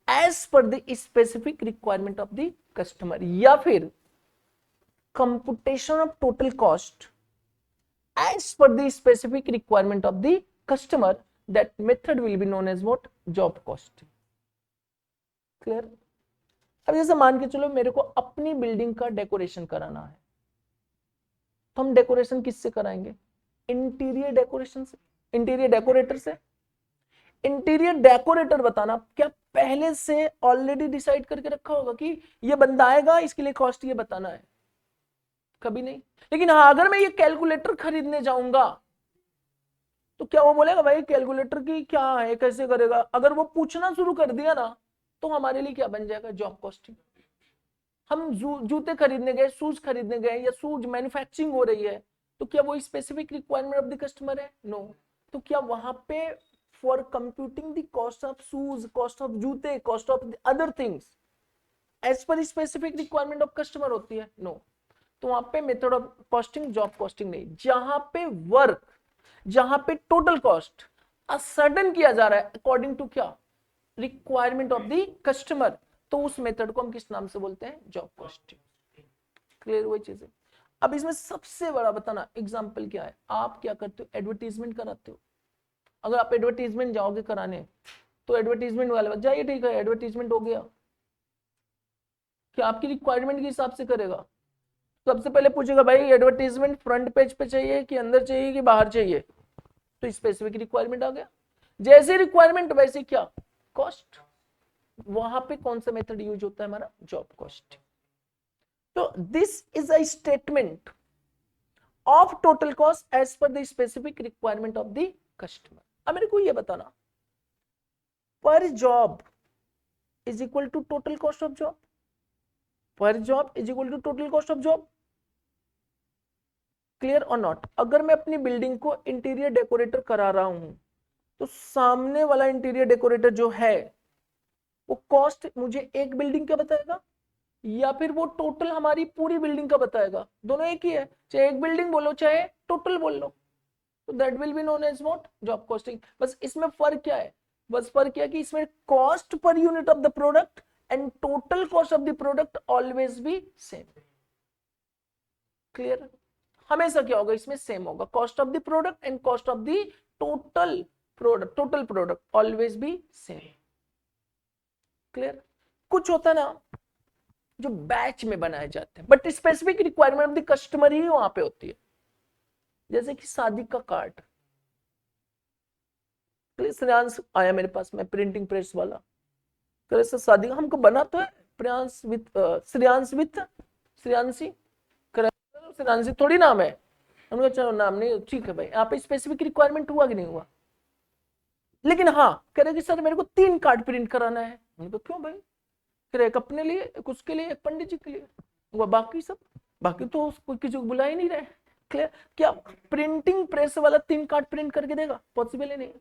as per the specific requirement of the customer, या फिर computation of total cost as per the specific requirement of the customer. That method will be known as what? Job costing. Clear? अब जैसे मान के चलो मेरे को अपनी बिल्डिंग का डेकोरेशन कराना है, तो हम डेकोरेशन किससे कराएंगे? इंटीरियर डेकोरेशन से, इंटीरियर डेकोरेटर से। इंटीरियर डेकोरेटर बताना, क्या पहले से ऑलरेडी डिसाइड करके रखा होगा कि ये बंदा आएगा इसके लिए कॉस्ट ये बताना है? कभी नहीं। लेकिन हाँ, अगर मैं ये कैलकुलेटर खरीदने जाऊंगा तो क्या वो बोलेगा भाई कैलकुलेटर की क्या है, कैसे करेगा? अगर वो पूछना शुरू कर दिया ना, तो हमारे लिए क्या बन जाएगा? Job costing. हम जूते खरीदने गए, शूज खरीदने गए, या शूज मैन्युफैक्चरिंग हो रही है, तो क्या वो specific requirement of the customer है? नो। तो क्या वहां पे for computing the cost of shoes, cost of जूते, cost of other things as per specific requirement of customer होती है? नो। तो वहां पे method of costing job costing नहीं। जहां पे वर्क, जहां पे टोटल कॉस्ट असर्टेन किया जा रहा है अकॉर्डिंग टू क्या? रिक्वायरमेंट ऑफ द कस्टमर, तो उस मेथड को हम किस नाम से बोलते हैं? Job costing. क्लियर वही चीज है। अब इसमें सबसे बड़ा बताना एग्जांपल क्या है? आप क्या करते हो? एडवर्टीजमेंट कराते हो। अगर आप एडवर्टीजमेंट जाओगे कराने, तो एडवर्टीजमेंट वाले बात जाइए, ठीक है एडवर्टीजमेंट हो गया, क्या आपकी रिक्वायरमेंट के हिसाब से करेगा? सबसे पहले पूछेगा भाई एडवर्टीजमेंट फ्रंट पेज पे चाहिए कि अंदर चाहिए कि बाहर चाहिए? तो स्पेसिफिक रिक्वायरमेंट आ गया। जैसे रिक्वायरमेंट वैसे क्या? कॉस्ट। वहां पे कौन सा मेथड यूज होता है? हमारा जॉब कॉस्ट। तो this is a statement of total cost as per the specific requirement of the customer. अब मेरे को ये बताना, per job is equal to total cost of job. Per job is equal to total cost of job. Clear और not? अगर मैं अपनी building को इंटीरियर डेकोरेटर करा रहा हूं, तो सामने वाला इंटीरियर डेकोरेटर जो है वो कॉस्ट मुझे एक बिल्डिंग का बताएगा, या फिर वो टोटल हमारी पूरी बिल्डिंग का बताएगा? दोनों एक ही है, चाहे एक बिल्डिंग बोलो चाहे टोटल बोल लो। तो that will be known as what? Job costing. बस इसमें फर्क क्या है? बस फर्क क्या है कि इसमें cost per unit of the product and total cost of the product always be same. Clear? हमेशा क्या होगा इसमें? सेम होगा। Cost of the product and cost of the total product always be same. Clear? कुछ होता है ना जो बैच में बनाए जाते हैं, but specific requirement of the customer ही वहां पे होती है। जैसे कि शादी का कार्ड, श्रेयांश आया मेरे पास, मैं प्रिंटिंग प्रेस वाला, कह रहे शादी का हमको बना तो है प्रियांश विद श्रेयांश विद श्रेयांशी, श्रेयांशी थोड़ी नाम है। हमने चलो नाम नहीं, ठीक है भाई। यहाँ पे स्पेसिफिक रिक्वायरमेंट हुआ कि नहीं हुआ? लेकिन हाँ कह रहे कि सर मेरे को 3 कार्ड प्रिंट कराना है। हमने क्यों भाई? कह रहे एक अपने लिए, एक उसके लिए, एक पंडित जी के लिए, बाकी सब, बाकी तो कोई किसी को बुला ही नहीं रहे। क्लियर? क्या प्रिंटिंग प्रेस वाला 3 कार्ड प्रिंट करके देगा? पॉसिबल ही नहीं।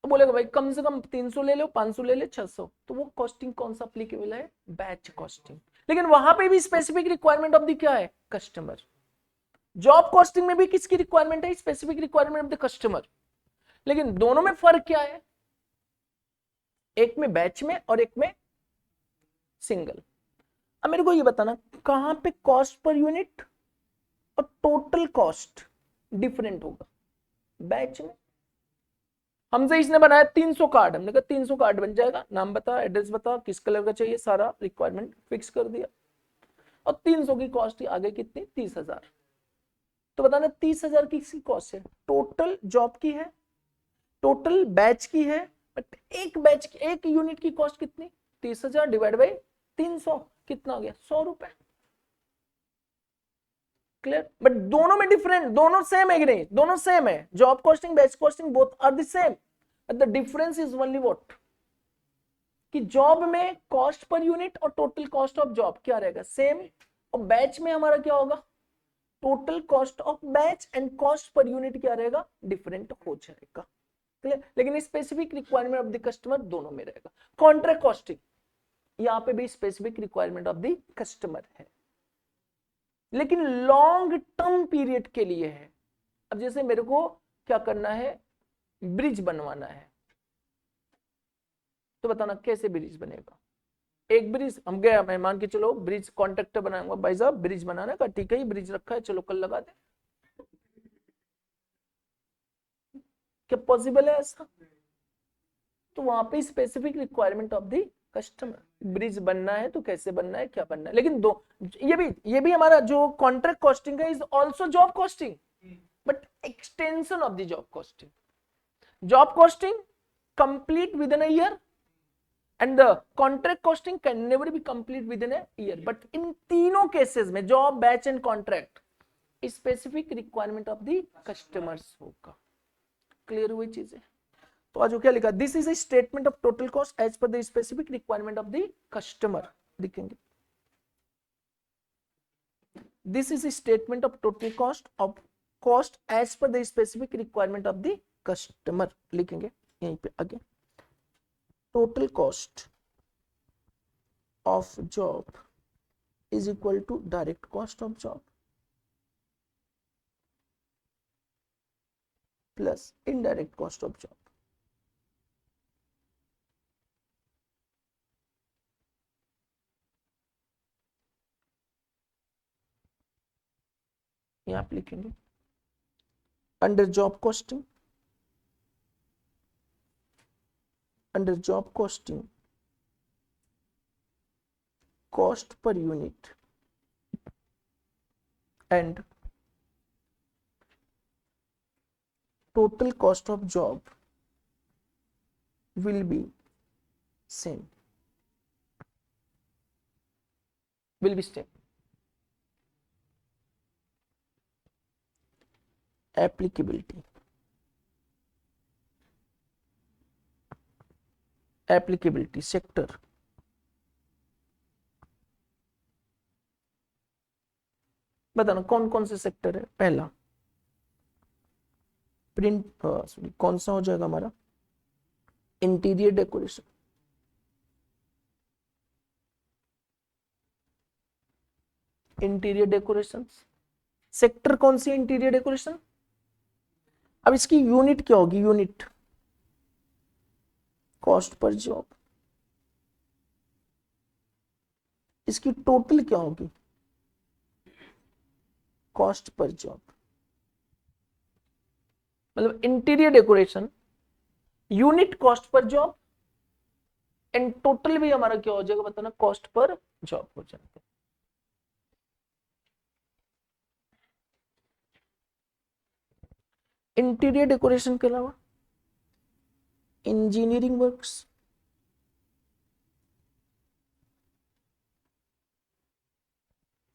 तो बोलेगा भाई कम से कम 300 ले लो, 500 ले ले, 600। तो वो कॉस्टिंग कौन सा एप्लीकेबल है? Batch costing. लेकिन वहां पे भी स्पेसिफिक रिक्वायरमेंट ऑफ द क्या है? कस्टमर। जॉब कॉस्टिंग में भी किसकी रिक्वायरमेंट है? Specific requirement of the customer. लेकिन दोनों में फर्क क्या है? एक में बैच में और एक में सिंगल। अब मेरे को ये बताना कहां पे कॉस्ट पर यूनिट और टोटल कॉस्ट डिफरेंट होगा? बैच में हमसे इसने बनाया 300 कार्ड, हमने कहा 300 कार्ड बन जाएगा, नाम बता, एड्रेस बता, किस कलर का चाहिए, सारा रिक्वायरमेंट फिक्स कर दिया, और 300 की कॉस्ट आ गई कितनी? 30,000। तो बताना 30,000 किसकी कॉस्ट है? टोटल जॉब की है, टोटल बैच की है, बट एक बैच की, एक यूनिट की कॉस्ट कितनी? 30,000 डिवाइड बाई 300 कितना आ गया? 100 रुपए। क्लियर? बट दोनों में डिफरेंट, दोनों सेम है कि नहीं? दोनों सेम है। Job costing, batch costing both are the same, but the difference is only what? कि जॉब में कॉस्ट पर यूनिट और टोटल कॉस्ट ऑफ जॉब क्या रहेगा, सेम, और बैच में हमारा क्या होगा, total cost of batch and cost per unit क्या रहेगा, डिफरेंट हो जाएगा। क्लियर? लेकिन specific requirement of the customer दोनों में रहेगा। कॉन्ट्रैक्ट कॉस्टिंग, यहाँ पे भी specific requirement of the customer है, लेकिन लॉन्ग टर्म पीरियड के लिए है। अब जैसे मेरे को क्या करना है, ब्रिज बनवाना है, तो बताना कैसे ब्रिज बनेगा। एक ब्रिज हम गया, मैं मान के चलो ब्रिज कॉन्ट्रैक्टर बनाऊंगा, भाई साहब ब्रिज बनाना का, ठीक है ही ब्रिज रखा है, चलो कल लगा दे, क्या पॉसिबल है ऐसा? तो वहां पे specific requirement of the customer, bridge बनना है तो कैसे बनना है, क्या बनना है। लेकिन दो ये भी हमारा जो कॉन्ट्रैक्ट कॉस्टिंग है is also job costing, but extension of the job costing. Job costing complete with in a year and the contract costing can never be complete within a year, but in तीनों cases में job, batch and contract specific requirement of the customers होगा। Clear हुई चीजें? तो आज क्या लिखा, this is a statement of total cost as per the specific requirement of the customer, लिखेंगे this is a statement of total cost as per the specific requirement of the customer, लिखेंगे यहीं पे आगे। Total cost of job is equal to direct cost of job plus indirect cost of job. यहाँ पे लिखेंगे under job costing, under job costing, cost per unit and total cost of job will be same, will be same. Applicability, applicability sector, बताना कौन कौन से sector है। पहला print, sorry कौन सा हो जाएगा हमारा, interior decoration, interior decoration sector कौन सी, इंटीरियर डेकोरेशन। अब इसकी यूनिट क्या होगी, यूनिट कॉस्ट पर जॉब, इसकी टोटल क्या होगी, कॉस्ट पर जॉब। मतलब interior decoration unit cost per job and total भी हमारा क्या हो जाएगा, बताना कॉस्ट पर जॉब हो जाएगा। इंटीरियर डेकोरेशन के अलावा engineering works,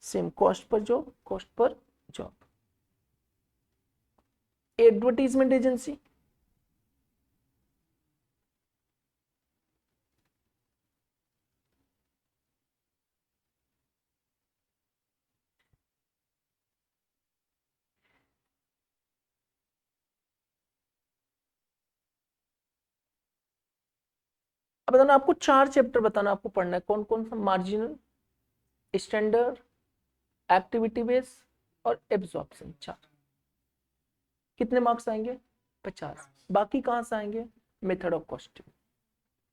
same cost per job, cost per job. Advertisement agency, अब बताना आपको 4 चैप्टर बताना आपको पढ़ना है, कौन कौन सा, मार्जिनल, स्टैंडर्ड, एक्टिविटी बेस और एब्जॉर्प्शन। 4, कितने मार्क्स आएंगे, 50। बाकी कहां से आएंगे, method of costing,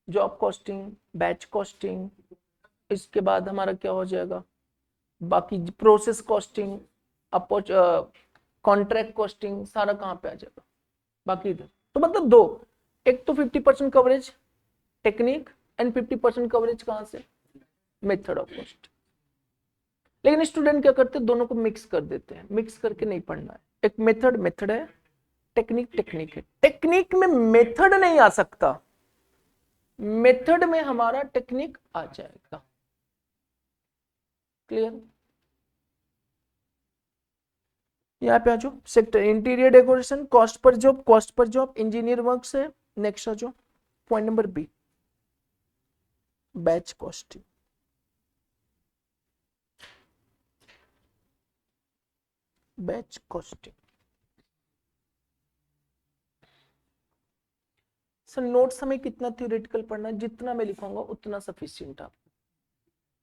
job costing, batch costing, इसके बाद हमारा क्या हो जाएगा, बाकी प्रोसेस कॉस्टिंग, कॉन्ट्रैक्ट कॉस्टिंग, सारा कहां पे आ जाएगा, बाकी इधर। तो मतलब 2, एक तो 50% कवरेज टेक्निक एंड 50% कवरेज कहां से, मेथड ऑफ कॉस्ट। लेकिन स्टूडेंट क्या करते हैं, दोनों को मिक्स कर देते हैं, मिक्स करके नहीं पढ़ना है। एक मेथड है, टेक्निक टेक्निक है। टेक्निक में मेथड नहीं आ सकता, मेथड में हमारा टेक्निक आ जाएगा। क्लियर? यहाँ पे आ जाओ, sector interior decoration, cost per job, cost per job, engineer work से। नेक्स्ट आ जाओ, point number B, batch costing. Batch costing sir notes हमें कितना थ्योरेटिकल पढ़ना है, जितना मैं लिखूंगा उतना सफिशिएंट आपको।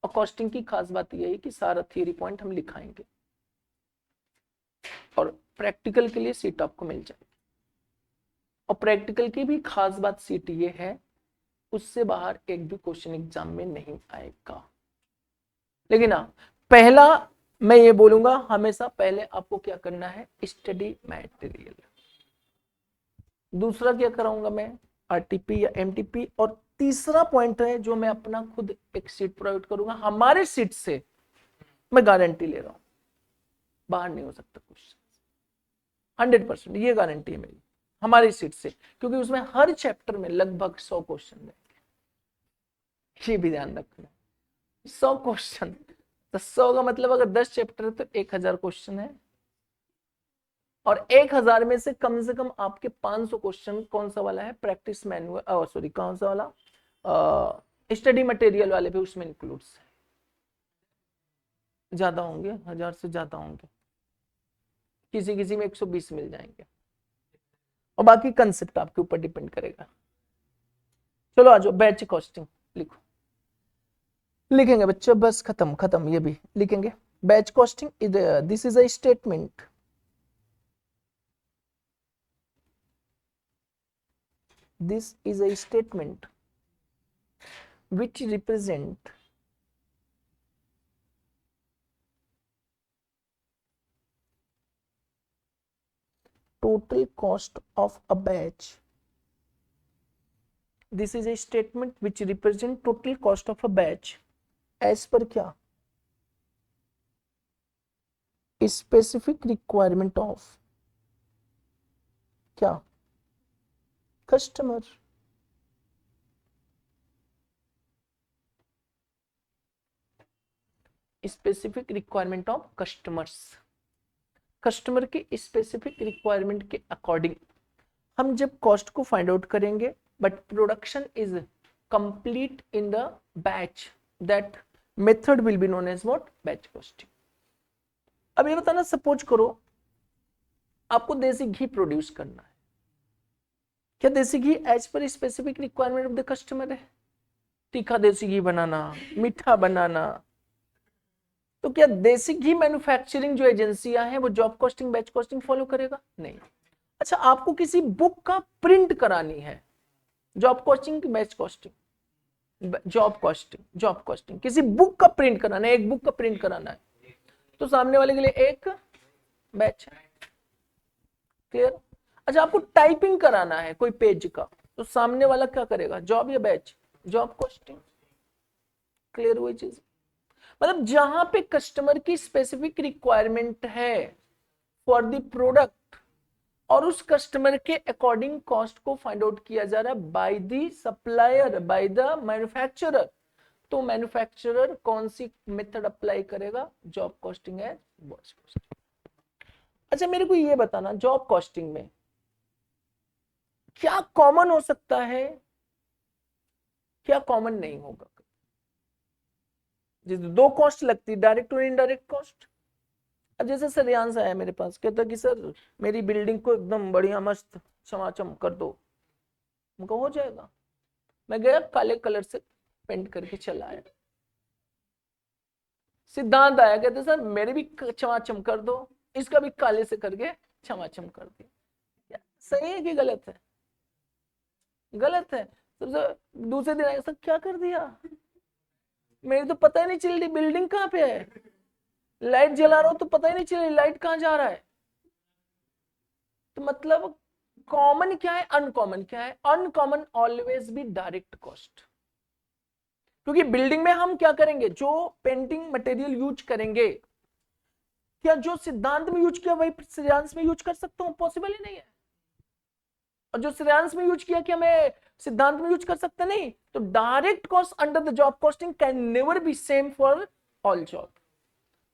और कॉस्टिंग की खास बात यह है कि सारा थियरी पॉइंट हम लिखाएंगे और प्रैक्टिकल के लिए सीट आपको मिल जाएगी। और प्रैक्टिकल की भी खास बात सीट ये है, उससे बाहर एक भी क्वेश्चन एग्जाम में नहीं आएगा। लेकिन हाँ, पहला मैं ये बोलूंगा, हमेशा पहले आपको क्या करना है, स्टडी मटेरियल। दूसरा क्या कराऊंगा मैं, आरटीपी या एमटीपी। और तीसरा पॉइंट है जो मैं अपना खुद एक सीट प्रोवाइड करूंगा, हमारे सीट से मैं गारंटी ले रहा हूं बाहर नहीं हो सकता क्वेश्चन, 100% ये गारंटी है मेरी हमारी सीट से, क्योंकि उसमें हर चैप्टर में लगभग 100 क्वेश्चन रहेंगे। ये भी ध्यान रखना, 100 क्वेश्चन, तो 100 का मतलब अगर 10 चैप्टर है तो 1000 क्वेश्चन है। और 1000 में से कम आपके 500 क्वेश्चन कौन सा वाला है, प्रैक्टिस मैनुअल, सॉरी कौन सा वाला, स्टडी मटेरियल वाले भी उसमें इंक्लूड्स है। ज्यादा होंगे, 1000 से ज्यादा होंगे, किसी किसी में 120 मिल जाएंगे, और बाकी कंसेप्ट आपके ऊपर डिपेंड करेगा। चलो आ जाओ, बैच कॉस्टिंग लिखो, लिखेंगे बच्चों, बस खत्म खत्म, ये भी लिखेंगे। Batch costing, this is a statement this is a statement which represent total cost of a batch. This is a statement which represent total cost of a batch as per क्या, specific requirement of क्या, customer। Specific requirement of customers, customer के specific requirement के according हम जब cost को find out करेंगे, but production is complete in the batch, that method will be known as what, batch costing. अब ये बताना, सपोज करो आपको देसी घी प्रोड्यूस करना है, क्या देसी घी as per specific requirement of the customer है, तीखा देसी घी बनाना, मीठा बनाना, तो क्या देसी घी मैन्युफैक्चरिंग जो एजेंसियां हैं वो job costing batch costing follow करेगा, नहीं। अच्छा, आपको किसी बुक का प्रिंट करानी है, जॉब कॉस्टिंग की batch costing, job costing, job costing, किसी बुक का प्रिंट कराना है, एक बुक का प्रिंट कराना है, तो सामने वाले के लिए एक बैच, क्लियर। अच्छा, आपको टाइपिंग कराना है कोई पेज का, तो सामने वाला क्या करेगा, जॉब या बैच, जॉब कॉस्टिंग, क्लियर हुई चीज। मतलब जहां पे कस्टमर की स्पेसिफिक रिक्वायरमेंट है फॉर द प्रोडक्ट, और उस कस्टमर के अकॉर्डिंग कॉस्ट को फाइंड आउट किया जा रहा है by the supplier, by the manufacturer, तो मैन्युफैक्चरर कौन सी मेथड अप्लाई करेगा, जॉब कॉस्टिंग है, बैच कॉस्टिंग। अच्छा, मेरे को ये बताना, जॉब कॉस्टिंग में क्या कॉमन हो सकता है, क्या कॉमन नहीं होगा। दो कॉस्ट लगती, डायरेक्ट और इनडायरेक्ट कॉस्ट। अब जैसे श्रेयांश आया मेरे पास, कहता कि सर मेरी बिल्डिंग को एकदम बढ़िया मस्त चमाचम कर दो, उनका हो जाएगा। मैं गया, काले कलर से पेंट करके चला आया। सिद्धांत आया, कहते सर मेरे भी चमाचम कर दो, इसका भी काले से करके चमाचम कर दिया। सही है कि गलत है, गलत है। तो दूसरे दिन आया, सर क्या कर दिया, मेरी तो पता ही नहीं चल रही बिल्डिंग कहाँ पे है, लाइट जला रहा हूं तो पता ही नहीं चल रही लाइट कहाँ जा रहा है। तो मतलब कॉमन क्या है, अनकॉमन क्या है, अनकॉमन ऑलवेज भी डायरेक्ट कॉस्ट, क्योंकि बिल्डिंग में हम क्या करेंगे, जो पेंटिंग मटेरियल यूज करेंगे, क्या जो सिद्धांत में यूज किया वही श्रेयांश में यूज कर सकता हूं, पॉसिबल ही नहीं है। और जो श्रेयांश में यूज किया क्या मैं सिद्धांत में यूज कर सकता नहीं। तो direct cost under the job costing can never be same for all job,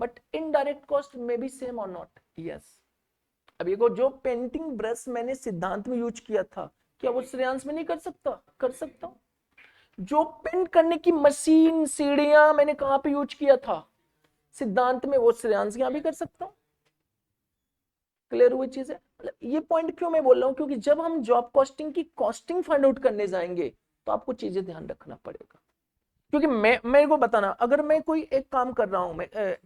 but indirect cost में बी सेम और नॉट, यस। अब ये जो पेंटिंग ब्रश मैंने सिद्धांत में यूज किया था, क्या वो श्रेयांश में नहीं कर सकता, कर सकता हूं। जो पेंट करने की मशीन, सीढ़ियां मैंने कहां पे यूज किया था, सिद्धांत में, वो श्रेयांश यहां भी कर सकता हूं। क्लियर हुई चीज है? मतलब ये पॉइंट क्यों मैं बोल रहा हूं, क्योंकि जब हम जॉब कॉस्टिंग की कॉस्टिंग फाइंड आउट करने जाएंगे तो आपको चीजें ध्यान रखना पड़ेगा। क्योंकि मैं मेरे को बताना, अगर मैं कोई एक काम कर रहा हूं, मैं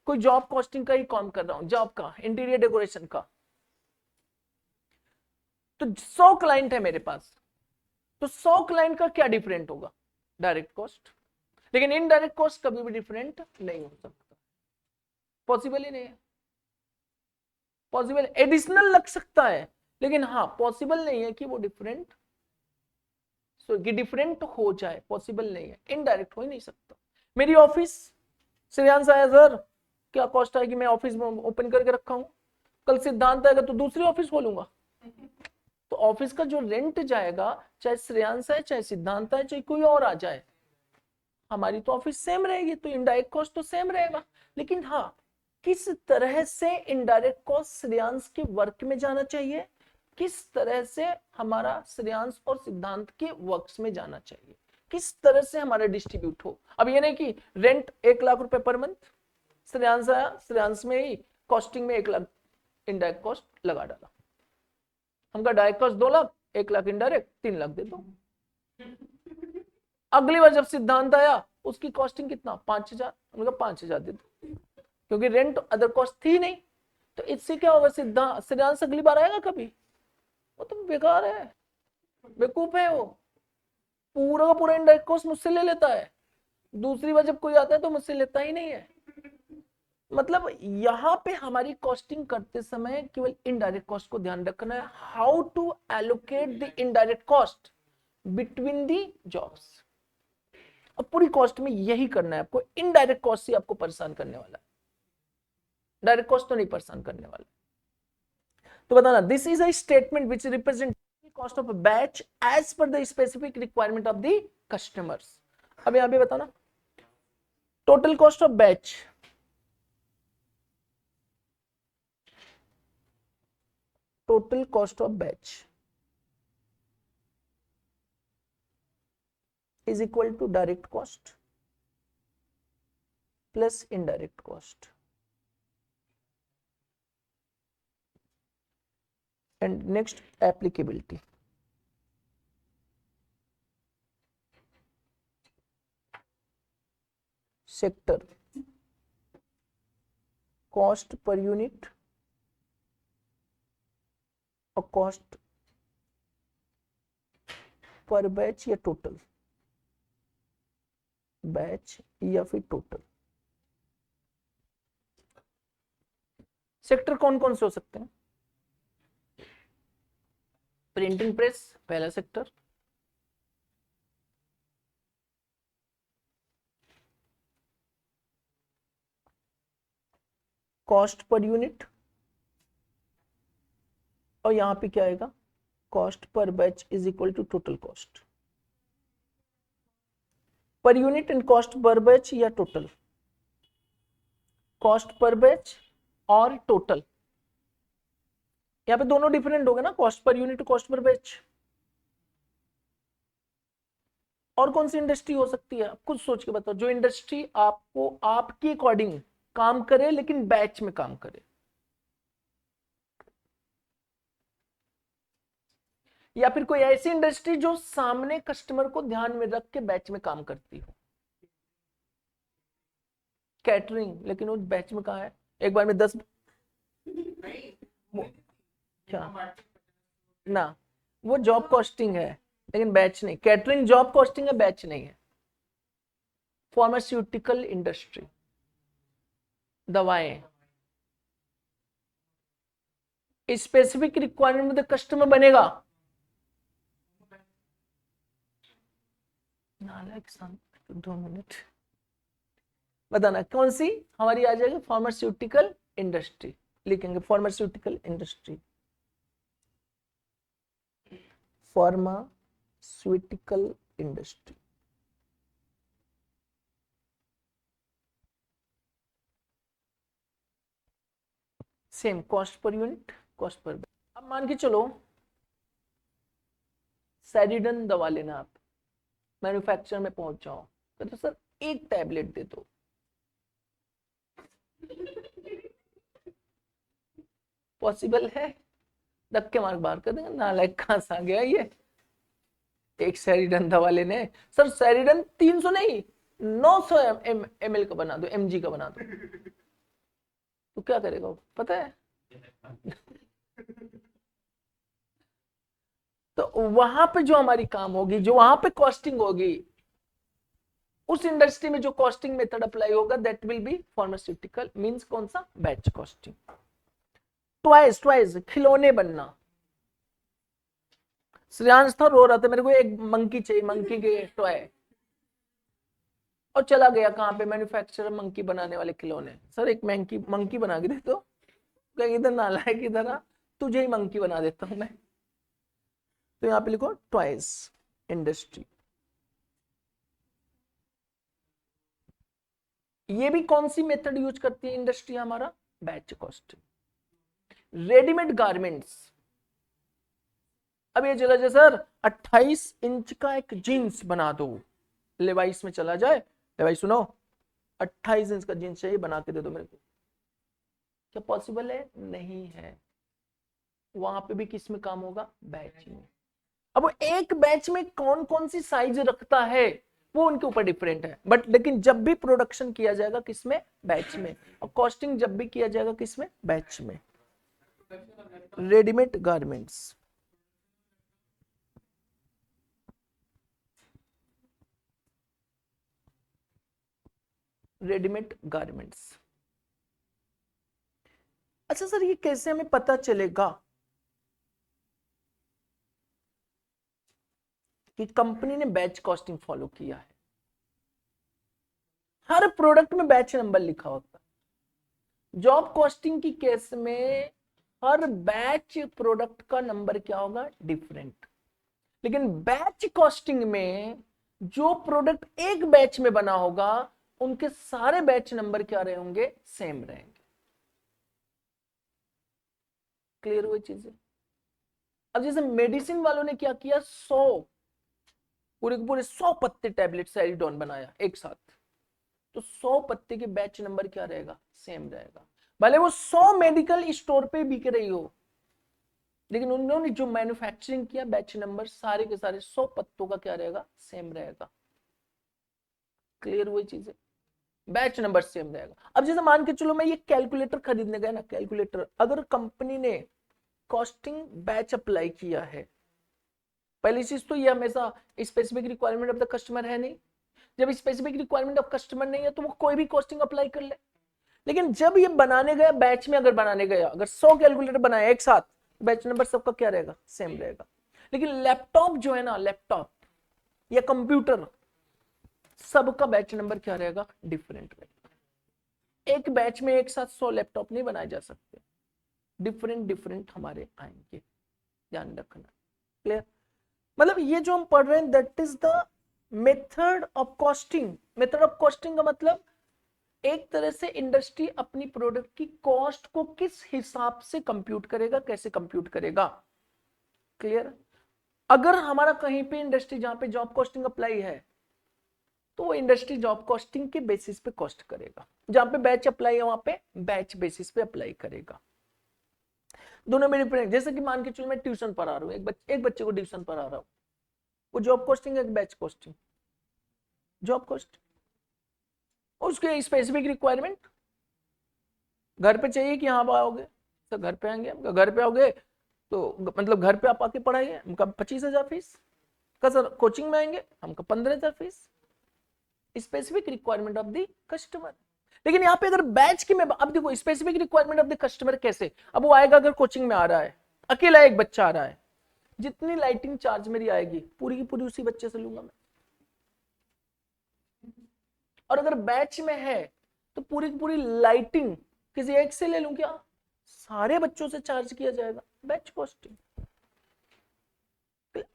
कोई जॉब कॉस्टिंग का ही काम कर रहा हूं, जॉब का, इंटीरियर डेकोरेशन का, तो 100 क्लाइंट है मेरे पास, तो 100 क्लाइंट का क्या डिफरेंट होगा? Direct cost. लेकिन इनडायरेक्ट कॉस्ट कभी भी डिफरेंट नहीं हो सकता, पॉसिबल ही नहीं है। पॉसिबल एडिशनल लग सकता है, लेकिन हाँ पॉसिबल नहीं है कि वो डिफरेंट, कि डिफरेंट हो जाए, पॉसिबल नहीं है, इनडायरेक्ट हो ही नहीं सकता। मेरी ऑफिस, श्रेयांश आया सर क्या कॉस्ट आएगी, मैं ऑफिस में ओपन करके रखा हूं, कल सिद्धांत आएगा तो दूसरी ऑफिस खोलूंगा, तो ऑफिस का जो रेंट जाएगा, चाहे श्रेयांश है, चाहे सिद्धांत है, चाहे कोई और आ जाए, हमारी तो ऑफिस सेम रहेगी, तो इनडायरेक्ट कॉस्ट तो सेम रहेगा। लेकिन हाँ, किस तरह से इनडायरेक्ट कॉस्ट श्रेयांश के वर्क में जाना चाहिए, किस तरह से हमारा श्रेयांश और सिद्धांत के वर्क्स में जाना चाहिए, किस तरह से हमारा डिस्ट्रीब्यूट हो। अब ये नहीं कि रेंट 1 लाख रुपए पर मंथ, श्रेयांश आया, श्रेयांश में ही कॉस्टिंग में 1 लाख इनडायरेक्ट कॉस्ट लगा डाला, हमका direct cost 2 lakh, 1 lakh indirect, 3 lakh दे दो। अगली बार जब सिद्धांत आया, उसकी कॉस्टिंग कितना, 5,000, उनका 5,000 दे दो, क्योंकि रेंट अदर कॉस्ट थी नहीं। तो इससे क्या होगा, सिद्धांत श्रेयांश अगली बार आएगा कभी? वो तो बेकार है, बेवकूफ है वो, पूरा का पूरा इनडायरेक्ट कॉस्ट मुझसे ले लेता है, दूसरी बार जब कोई आता है तो मुझसे लेता ही नहीं है। मतलब यहाँ पे हमारी कॉस्टिंग करते समय केवल इनडायरेक्ट कॉस्ट को ध्यान रखना है, how to allocate the indirect cost between the jobs. और पूरी कॉस्ट में यही करना है आपको, इनडायरेक्ट कॉस्ट ही आपको परेशान करने वाला है, डायरेक्ट कॉस्ट तो नहीं परेशान करने वाला। तो बताना, this is a statement which represent cost of a batch as per the specific requirement of the customers. अब यहां पे बताना, total cost of batch, total cost of batch is equal to direct cost plus indirect cost, and next applicability. Sector, cost per unit और cost पर batch या total, batch या फिर total. Sector कौन कौन से हो सकते हैं? प्रिंटिंग प्रेस पहला सेक्टर, कॉस्ट पर यूनिट, और यहां पे क्या आएगा, cost per batch is equal to total cost per unit, and cost per batch या टोटल, कॉस्ट पर बैच और टोटल। यहाँ पे दोनों डिफरेंट हो गए ना, cost per unit, cost per batch. और कौन सी इंडस्ट्री हो सकती है, कुछ सोच के बताओ, जो इंडस्ट्री आपको आपके अकॉर्डिंग काम करे लेकिन बैच में काम करे, या फिर कोई ऐसी इंडस्ट्री जो सामने कस्टमर को ध्यान में रख के बैच में काम करती हो। कैटरिंग, लेकिन वो बैच में कहा है, एक बार में 10, क्या ना, वो जॉब कॉस्टिंग है लेकिन बैच नहीं, कैटरिंग जॉब कॉस्टिंग है, बैच नहीं है। फार्मास्यूटिकल इंडस्ट्री, दवाएं, स्पेसिफिक रिक्वायरमेंट में कस्टमर बनेगा, नालायक 2 मिनट, बताना कौन सी हमारी आ जाएगी, फार्मास्यूटिकल इंडस्ट्री, लिखेंगे pharmaceutical industry, pharmaceutical industry. Same cost per unit, cost per. अब मान के चलो सैरिडन दवा लेना आप, मैन्युफैक्चर में पहुंच जाओ, तो सर एक टैबलेट दे दो, पॉसिबल है? धक्के मार बाहर कर देंगे, नालायक कहां से आ गया ये। एक सेरिडन दवा लेने, सर सेरिडन 300 नहीं 900 ml का बना दो, mg का बना दो, तो क्या करेगा वो पता है? तो वहां पे जो हमारी काम होगी, जो वहां पे कॉस्टिंग होगी, उस इंडस्ट्री में जो कॉस्टिंग मेथड अप्लाई होगा, that will B pharmaceutical, means कौन सा? Batch costing. ट्वाइस ट्वाइस खिलौने बनना, श्रेयांश था रो रहा था मेरे को एक मंकी चाहिए, मंकी के टॉय, और चला गया कहां पे? मैन्युफैक्चरर मंकी बनाने वाले खिलौने। सर एक मंकी मंकी बना के दे दो, कहीं इधर नालायक इधर आ, तुझे ही मंकी बना देता हूं मैं। तो यहां पे लिखो ट्वाइस इंडस्ट्री। ये भी कौन सी मेथड यूज करती है इंडस्ट्री? हमारा बैच कॉस्टिंग। रेडीमेड गारमेंट्स, अब ये चला जाए सर 28 इंच का एक जीन्स बना दो, लेवाइस में चला जाए, लेवाइस सुनो 28 इंच का जीन्स चाहिए, बना के दे दो मेरे को, क्या पॉसिबल है? नहीं है। वहां पे भी किस में काम होगा? बैच में। अब एक बैच में कौन कौन सी साइज रखता है वो उनके ऊपर डिफरेंट है, बट लेकिन जब भी प्रोडक्शन किया जाएगा किसमें? बैच में। और कॉस्टिंग जब भी किया जाएगा किसमें? बैच में। Readymade garments, readymade garments. अच्छा सर ये कैसे हमें पता चलेगा कि कंपनी ने बैच कॉस्टिंग फॉलो किया है? हर प्रोडक्ट में बैच नंबर लिखा होता है। जॉब कॉस्टिंग की केस में हर बैच प्रोडक्ट का नंबर क्या होगा? डिफरेंट। लेकिन बैच कॉस्टिंग में जो प्रोडक्ट एक बैच में बना होगा उनके सारे बैच नंबर क्या रहे होंगे? सेम रहेंगे। क्लियर हुई चीजें? अब जैसे मेडिसिन वालों ने क्या किया, 100 पूरे के पूरे 100 पत्ते टैबलेट सेरिडॉन बनाया एक साथ, तो 100 पत्ते के बैच नंबर क्या रहेगा? सेम रहेगा। भले वो 100 मेडिकल स्टोर पे बिक रही हो, लेकिन उन्होंने जो मैन्युफैक्चरिंग किया बैच नंबर सारे के सारे 100 पत्तों का क्या रहेगा? सेम रहेगा। क्लियर हुई चीजें? बैच नंबर सेम रहेगा। अब जैसे मान के चलो मैं ये कैलकुलेटर खरीदने गया ना, कैलकुलेटर, अगर कंपनी ने कॉस्टिंग बैच अप्लाई किया है, पहली चीज तो ये हमेशा specific requirement of the customer है नहीं। जब स्पेसिफिक रिक्वायरमेंट ऑफ कस्टमर नहीं है तो वो कोई भी कॉस्टिंग अप्लाई कर ले। लेकिन जब ये बनाने गया बैच में, अगर बनाने गया, अगर 100 कैलकुलेटर बनाया एक साथ, बैच नंबर सबका क्या रहेगा? सेम रहेगा। लेकिन लैपटॉप जो है ना, लैपटॉप या कंप्यूटर, सबका बैच नंबर क्या रहेगा? डिफरेंट रहेगा। एक बैच में एक साथ 100 लैपटॉप नहीं बनाए जा सकते, डिफरेंट डिफरेंट हमारे आएंगे, ध्यान रखना। क्लियर? मतलब ये जो हम पढ़ रहे हैं that is the method of costing. Method of costing का मतलब एक तरह से इंडस्ट्री अपनी प्रोडक्ट की कॉस्ट को किस हिसाब से कंप्यूट करेगा, कैसे कंप्यूट करेगा। क्लियर? अगर हमारा कहीं पे इंडस्ट्री जहां पे जॉब कॉस्टिंग अप्लाई है, तो वो इंडस्ट्री जॉब कॉस्टिंग के बेसिस पे कॉस्ट करेगा। जहां पे बैच अप्लाई है वहां पे बैच बेसिस पे अप्लाई करेगा। दोनों में डिफरेंस। जैसे कि मान के चलो मैं ट्यूशन पढ़ा रहा हूँ, एक बच्चे को ट्यूशन पढ़ा रहा हूँ, वो जॉब कॉस्टिंग है कि बैच कॉस्टिंग? Job cost. उसके स्पेसिफिक रिक्वायरमेंट घर पे चाहिए कि हाँ आओगे, तो घर पे आएंगे। घर पे आओगे तो मतलब घर पे आप आके पढ़ाइए, हमका 25,000 फीस का। सर कोचिंग में आएंगे, हमका 15,000 fees. Specific requirement of the customer. लेकिन यहाँ पे अगर बैच की मैं, अब देखो specific requirement of the customer कैसे, अब वो आएगा अगर कोचिंग में आ रहा है, अकेला एक बच्चा आ रहा है, जितनी लाइटिंग चार्ज मेरी आएगी पूरी की पूरी उसी बच्चे से लूंगा मैं। और अगर बैच में है तो पूरी की पूरी लाइटिंग किसी एक से ले लूं क्या? सारे बच्चों से चार्ज किया जाएगा, बैच कॉस्टिंग।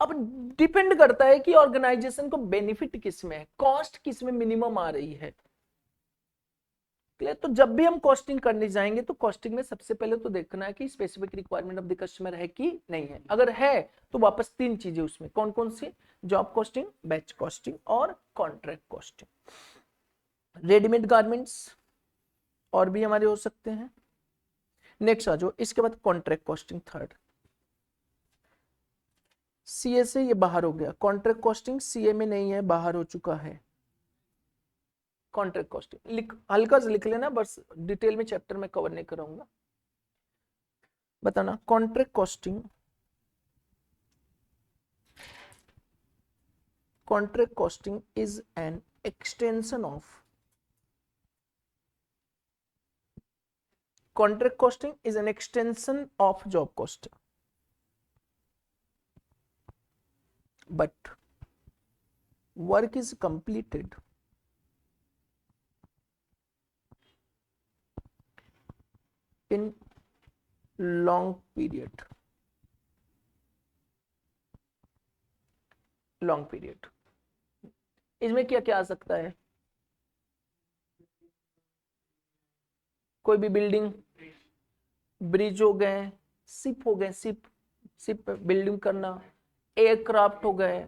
अब डिपेंड करता है कि ऑर्गेनाइजेशन को बेनिफिट किस में है, कॉस्ट किस में मिनिमम आ रही है। क्लियर। तो जब भी हम कॉस्टिंग करने जाएंगे तो कॉस्टिंग में सबसे पहले तो देखना है कि specific requirement of the customer है कि नहीं है। अगर है तो वापस तीन चीजें उसमें, कौन कौन सी? जॉब कॉस्टिंग, बैच कॉस्टिंग और कॉन्ट्रैक्ट कॉस्टिंग। रेडीमेड गारमेंट्स और भी हमारे हो सकते हैं। नेक्स्ट आ जाओ, इसके बाद कॉन्ट्रैक्ट कॉस्टिंग थर्ड। सीए से ये बाहर हो गया, कॉन्ट्रैक्ट कॉस्टिंग सीए में नहीं है, बाहर हो चुका है। कॉन्ट्रैक्ट कॉस्टिंग लिख, हल्का से लिख लेना, बस डिटेल में चैप्टर में कवर नहीं कराऊंगा। बताना contract costing, contract costing is an extension of, contract costing is an extension of job costing, but work is completed in long period, long period। इसमें क्या क्या आ सकता है? कोई भी बिल्डिंग, ब्रिज हो गए, शिप हो गए, शिप शिप बिल्डिंग करना, एयरक्राफ्ट हो गए,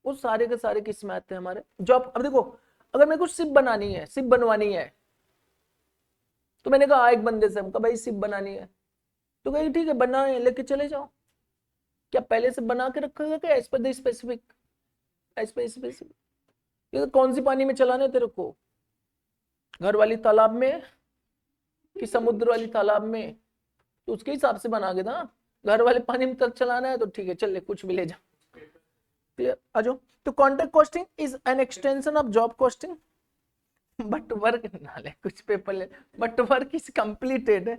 वो सारे के सारे किस में आते हैं हमारे जॉब। अब देखो, अगर मेरे को शिप बनानी है, शिप बनवानी है, तो मैंने कहा एक बंदे से, हमका भाई शिप बनानी है, तो कही ठीक है बनाए, लेके चले जाओ। क्या पहले से बना के रखा क्या as per the specific, as per specific? ये कौन सी पानी में चलाना है तेरे को, घर वाली तालाब में कि समुद्र वाली तालाब में? तो उसके हिसाब से बना के ना, घर वाले पानी में तक चलाना है तो ठीक है, चल ले कुछ भी ले जा। क्लियर? आ जाओ। तो contract costing is an extension of job costing, but work ना ले कुछ पेपर ले, but work is completed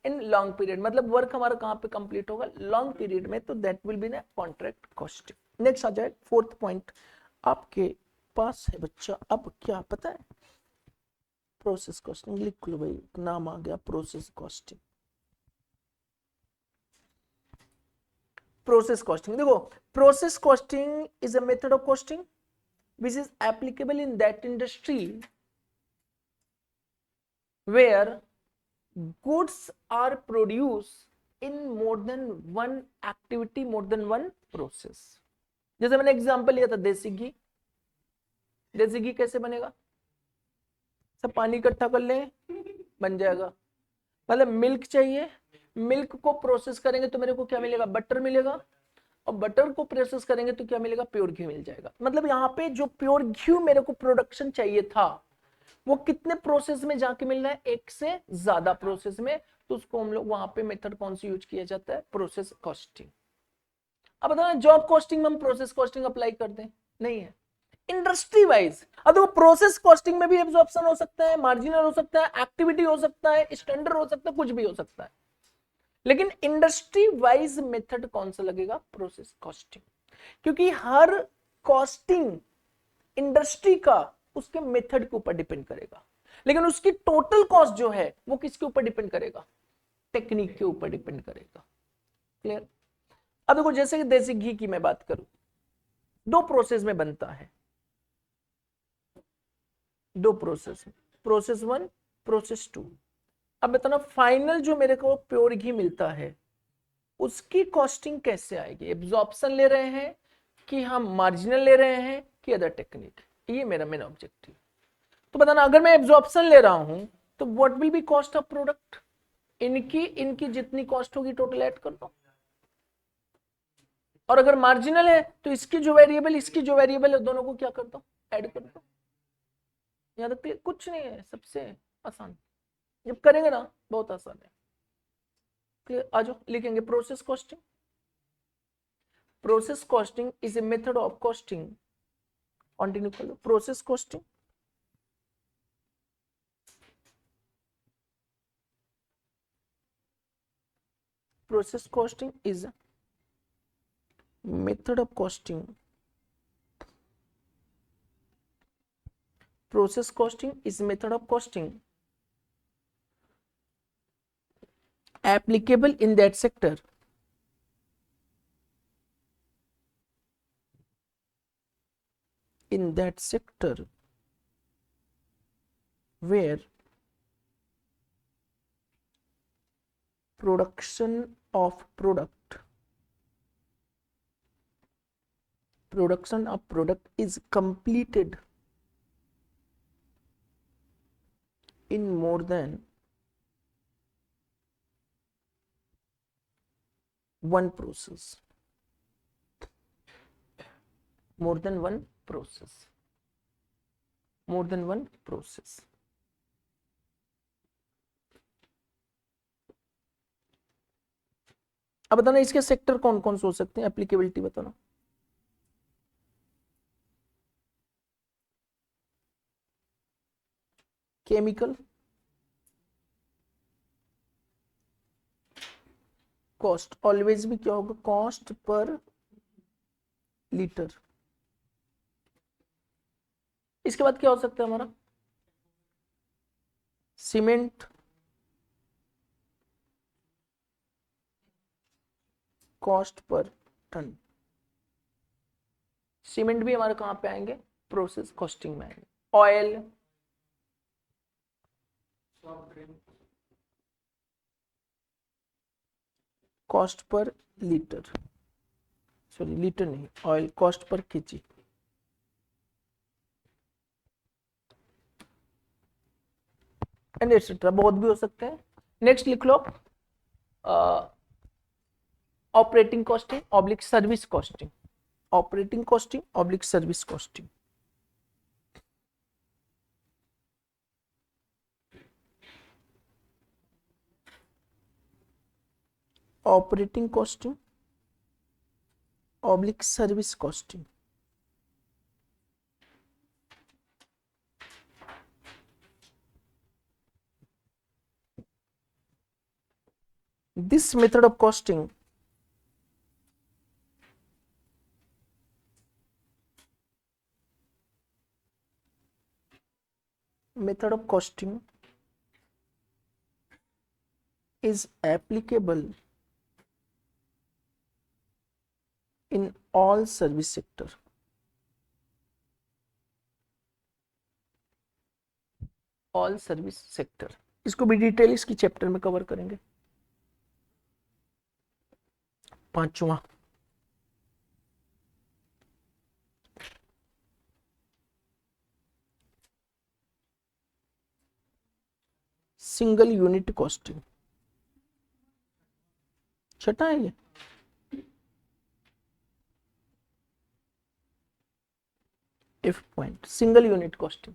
in long period. मतलब वर्क हमारा कहाँ पे कंप्लीट होगा? लॉन्ग पीरियड में, तो दैट विल बी ना कॉन्ट्रैक्ट कॉस्टिंग। नेक्स्ट आ जाए फोर्थ पॉइंट आपके पास है बच्चा, अब क्या पता है? Process costing. लिख लो भाई, नाम आ गया प्रोसेस कॉस्टिंग। प्रोसेस कॉस्टिंग देखो, process costing is a method of costing which is applicable in that industry where goods are produced in more than one activity, more than one process। जैसे मैंने example लिया था देसी घी, देसी घी कैसे बनेगा? सब पानी इकट्ठा कर ले, बन जाएगा। मतलब मिल्क चाहिए, मिल्क को प्रोसेस करेंगे तो मेरे को क्या मिलेगा? बटर मिलेगा, और बटर को प्रोसेस करेंगे तो क्या मिलेगा? प्योर घी मिल जाएगा। मतलब यहाँ पे जो प्योर घी मेरे को प्रोडक्शन चाहिए था, वो कितने प्रोसेस में जाके मिल रहा है? एक से ज्यादा प्रोसेस में। तो उसको हम लोग वहां पे मेथड कौन सी यूज किया जाता है? Process costing. अब बताओ जॉब कॉस्टिंग में हम प्रोसेस कॉस्टिंग अप्लाई कर दें? नहीं है। इंडस्ट्री वाइज अब देखो, प्रोसेस कॉस्टिंग में भी एब्जॉर्प्शन हो सकता है, मार्जिनल हो सकता है, एक्टिविटी हो सकता है, स्टैंडर्ड हो सकता है, कुछ भी हो सकता है, लेकिन इंडस्ट्री वाइज मेथड कौन सा लगेगा? Process costing. क्योंकि हर कॉस्टिंग इंडस्ट्री का उसके मेथड के ऊपर डिपेंड करेगा, लेकिन उसकी टोटल कॉस्ट जो है वो किसके ऊपर डिपेंड करेगा? टेक्निक के ऊपर डिपेंड करेगा। क्लियर? अब देखो, जैसे कि देसी घी की मैं बात करूं, दो प्रोसेस में बनता है, दो process, process one, process two. अब बताना फाइनल जो मेरे को प्योर घी मिलता है उसकी कॉस्टिंग कैसे आएगी? एब्जॉर्प्शन ले रहे हैं कि हम मार्जिनल ले रहे हैं कि अदर टेक्निक? ये मेरा मेन ऑब्जेक्टिव। तो बताना, अगर मैं एब्जॉर्प्शन ले रहा हूं तो what will be cost of product? इनकी इनकी जितनी कॉस्ट होगी टोटल ऐड कर दो। और अगर मार्जिनल है तो इसकी जो वेरिएबल, इसकी जो वेरिएबल है, दोनों को क्या कर दो? ऐड कर दो। याद रखिए, कुछ नहीं है, सबसे आसान। जब करेंगे ना, बहुत आसान है। क्लियर? आ जाओ, लिखेंगे process costing. Process costing is a method of costing, continue कर लो। प्रोसेस कॉस्टिंग process costing is a method of costing, process costing is method of costing applicable in that sector where production of product is completed in more than one process. More than one process. अब बताना इसके sector कौन कौन से हो सकते हैं, applicability बताना। केमिकल, कॉस्ट, ऑलवेज भी क्या होगा, कॉस्ट पर लीटर। इसके बाद क्या हो सकता है हमारा, cement, cost per ton. Cement भी हमारे कहां पे आएंगे, प्रोसेस कॉस्टिंग में आएंगे। Oil, cost per litre, sorry litre नहीं, oil cost per KG. And etcetera, बहुत भी हो सकते हैं। नेक्स्ट लिख लो, operating costing oblique service costing, operating costing oblique service costing. Operating costing oblique service costing. This method of costing is applicable in all service sector. All service sector, इसको भी detail इसकी चैप्टर में cover करेंगे। पांचवा, single unit costing. छठा है ये, F point, single unit costing.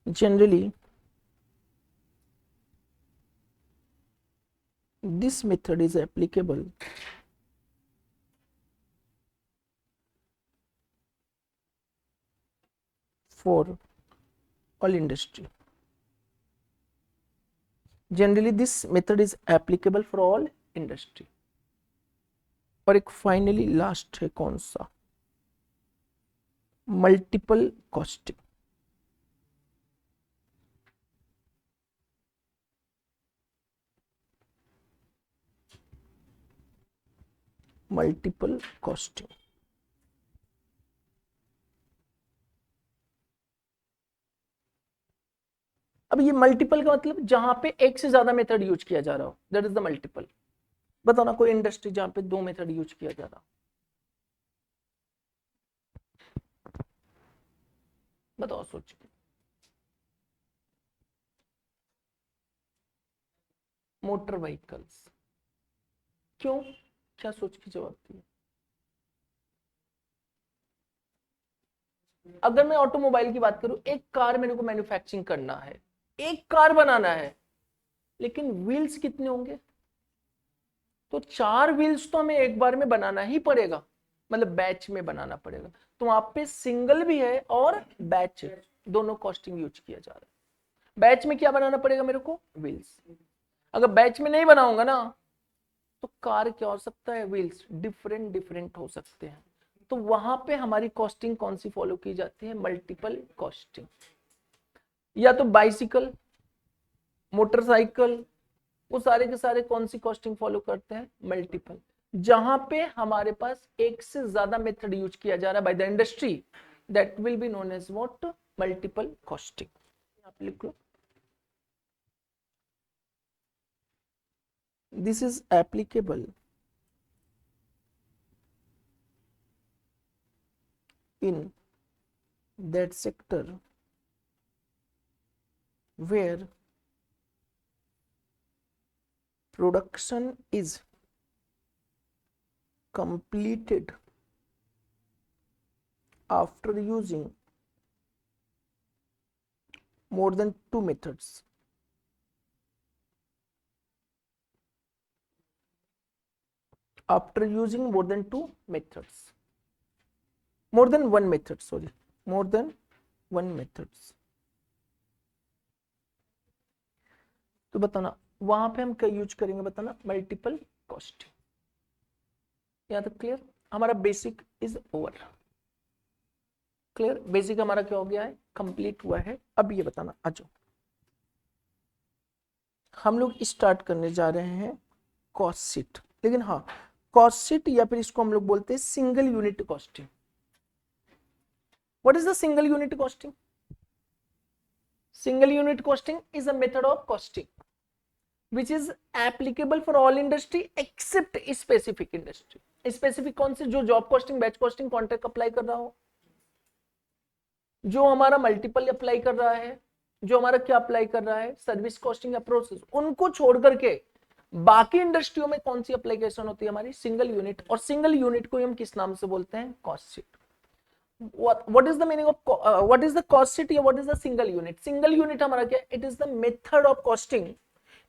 Generally, this method is applicable for all industry. Generally, this method is applicable for all industry. और एक फाइनली लास्ट है कौन सा, मल्टीपल कॉस्टिंग। मल्टीपल कॉस्टिंग, अब ये मल्टीपल का मतलब जहां पे एक से ज्यादा मेथड यूज किया जा रहा हो, दैट इज द मल्टीपल। बताओ ना कोई इंडस्ट्री जहां पे दो मेथड यूज किया जा रहा हो, बताओ सोच। मोटर व्हीकल्स, क्यों, क्या सोच के जवाब दिया। अगर मैं ऑटोमोबाइल की बात करूं, एक कार मेरे को मैन्युफैक्चरिंग करना है, एक कार बनाना है, लेकिन व्हील्स कितने होंगे, तो 4 व्हील्स तो हमें एक बार में बनाना ही पड़ेगा, मतलब बैच में बनाना पड़ेगा। तो वहां पे सिंगल भी है और बैच, दोनों कॉस्टिंग यूज किया जा रहा है। बैच में क्या बनाना पड़ेगा मेरे को, व्हील्स। अगर बैच में नहीं बनाऊंगा ना, तो कार क्या हो सकता है, व्हील्स डिफरेंट डिफरेंट हो सकते हैं। तो वहां पे हमारी कॉस्टिंग कौन सी फॉलो की जाती है, मल्टीपल कॉस्टिंग। या तो बाइसिकल, मोटरसाइकिल, वो सारे के सारे कौन सी कॉस्टिंग फॉलो करते हैं, मल्टीपल। जहां पे हमारे पास एक से ज्यादा मेथड यूज किया जा रहा है by the industry, that will be known as what, multiple costing. आप लिख लो, this is applicable in that sector where production is completed after using more than 2 methods. After using more than 2 methods, more than 1 method, sorry, more than 1 methods. तो बताना वहां पे हम क्या use करेंगे, बताना मल्टीपल कॉस्टिंग। यहाँ तक क्लियर? हमारा basic is over. Clear? Basic हमारा क्या हो गया है, कंप्लीट हुआ है। अब ये बताना, आ जाओ हम लोग स्टार्ट करने जा रहे हैं कॉस्ट शीट। लेकिन हाँ, कॉस्ट शीट या फिर इसको हम लोग बोलते हैं single unit costing. What is the single unit costing? Single unit costing is a method of costing which is applicable for all industry except specific industry. Specific कौन से? जो job costing, batch costing, contract apply कर रहा हो, जो हमारा multiple apply कर रहा है, जो हमारा क्या अप्लाई कर रहा है, सर्विस कॉस्टिंग या प्रोसेस, उनको छोड़ करके बाकी इंडस्ट्रियों में कौन सी अप्लीकेशन होती है हमारी? Single unit. और सिंगल यूनिट को हम किस नाम से बोलते हैं? Cost sheet. what is the meaning of what is the cost sheet या what is the single unit? Single unit हमारा क्या? It is the method of costing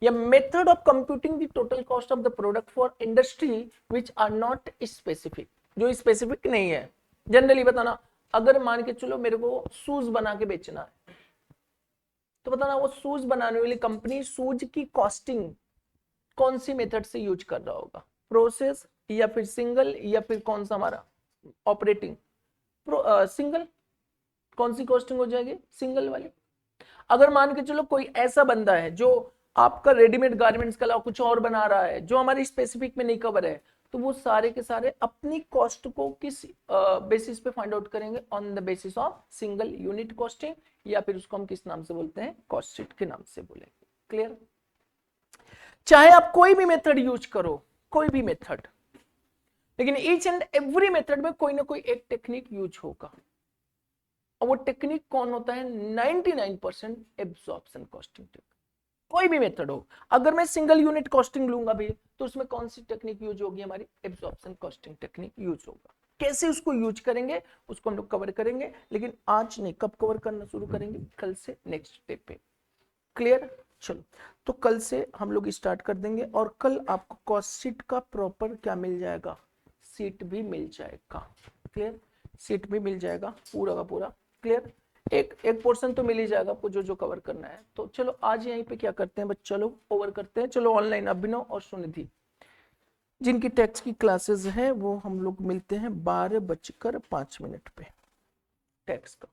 या method of computing the total cost of the product for industry which are not specific, जो specific नहीं है। Generally बताना, अगर मान के चलो मेरे को शूज बना के बेचना है, तो बताना वो शूज बनाने वाली कंपनी शूज की कॉस्टिंग कौन सी मेथड से यूज कर रहा होगा? प्रोसेस या फिर सिंगल या फिर कौन सा हमारा ऑपरेटिंग? सिंगल। कौन सी कॉस्टिंग हो जाएगी? सिंगल वाली। अगर मान के चलो कोई ऐसा बंदा है जो आपका रेडीमेड गारमेंट्स के अलावा कुछ और बना रहा है, जो हमारी स्पेसिफिक में नहीं कवर है, तो वो सारे के सारे अपनी कॉस्ट को किस बेसिस पे फाइंड आउट करेंगे? On the basis of single unit costing, या फिर उसको हम किस नाम से बोलते हैं? कॉस्ट शीट के नाम से बोलेंगे। क्लियर? चाहे आप कोई भी मेथड यूज करो, कोई भी मेथड, लेकिन ईच एंड एवरी मेथड में कोई ना कोई एक टेक्निक यूज होगा। और वो टेक्निक कौन होता है? 99% एब्जॉर्प्शन कॉस्टिंग टेक्निक। कोई भी मेथड हो, अगर मैं सिंगल यूनिट कॉस्टिंग लूंगा भी तो उसमें कौन सी टेक्निक यूज होगी? हमारी एब्जॉर्प्शन कॉस्टिंग टेक्निक यूज होगा। कैसे उसको यूज करेंगे उसको हम लोग कवर करेंगे, लेकिन आज नहीं, कब कवर करना शुरू करेंगे? कल से नेक्स्ट स्टेप पे। क्लियर? चलो, तो कल से हम लोग स्टार्ट कर देंगे और कल आपको कॉस्ट शीट का प्रॉपर क्या मिल जाएगा? सीट भी मिल जाएगा। क्लियर? सीट भी मिल जाएगा पूरा का पूरा। क्लियर? एक पोर्शन तो मिल ही जाएगा आपको जो जो कवर करना है। तो चलो आज यहीं पे क्या करते हैं बच्चा लोग, ओवर करते हैं। चलो ऑनलाइन अभिनव और सुनिधि जिनकी टैक्स की क्लासेस है वो हम लोग मिलते हैं 12:05 पे टैक्स का।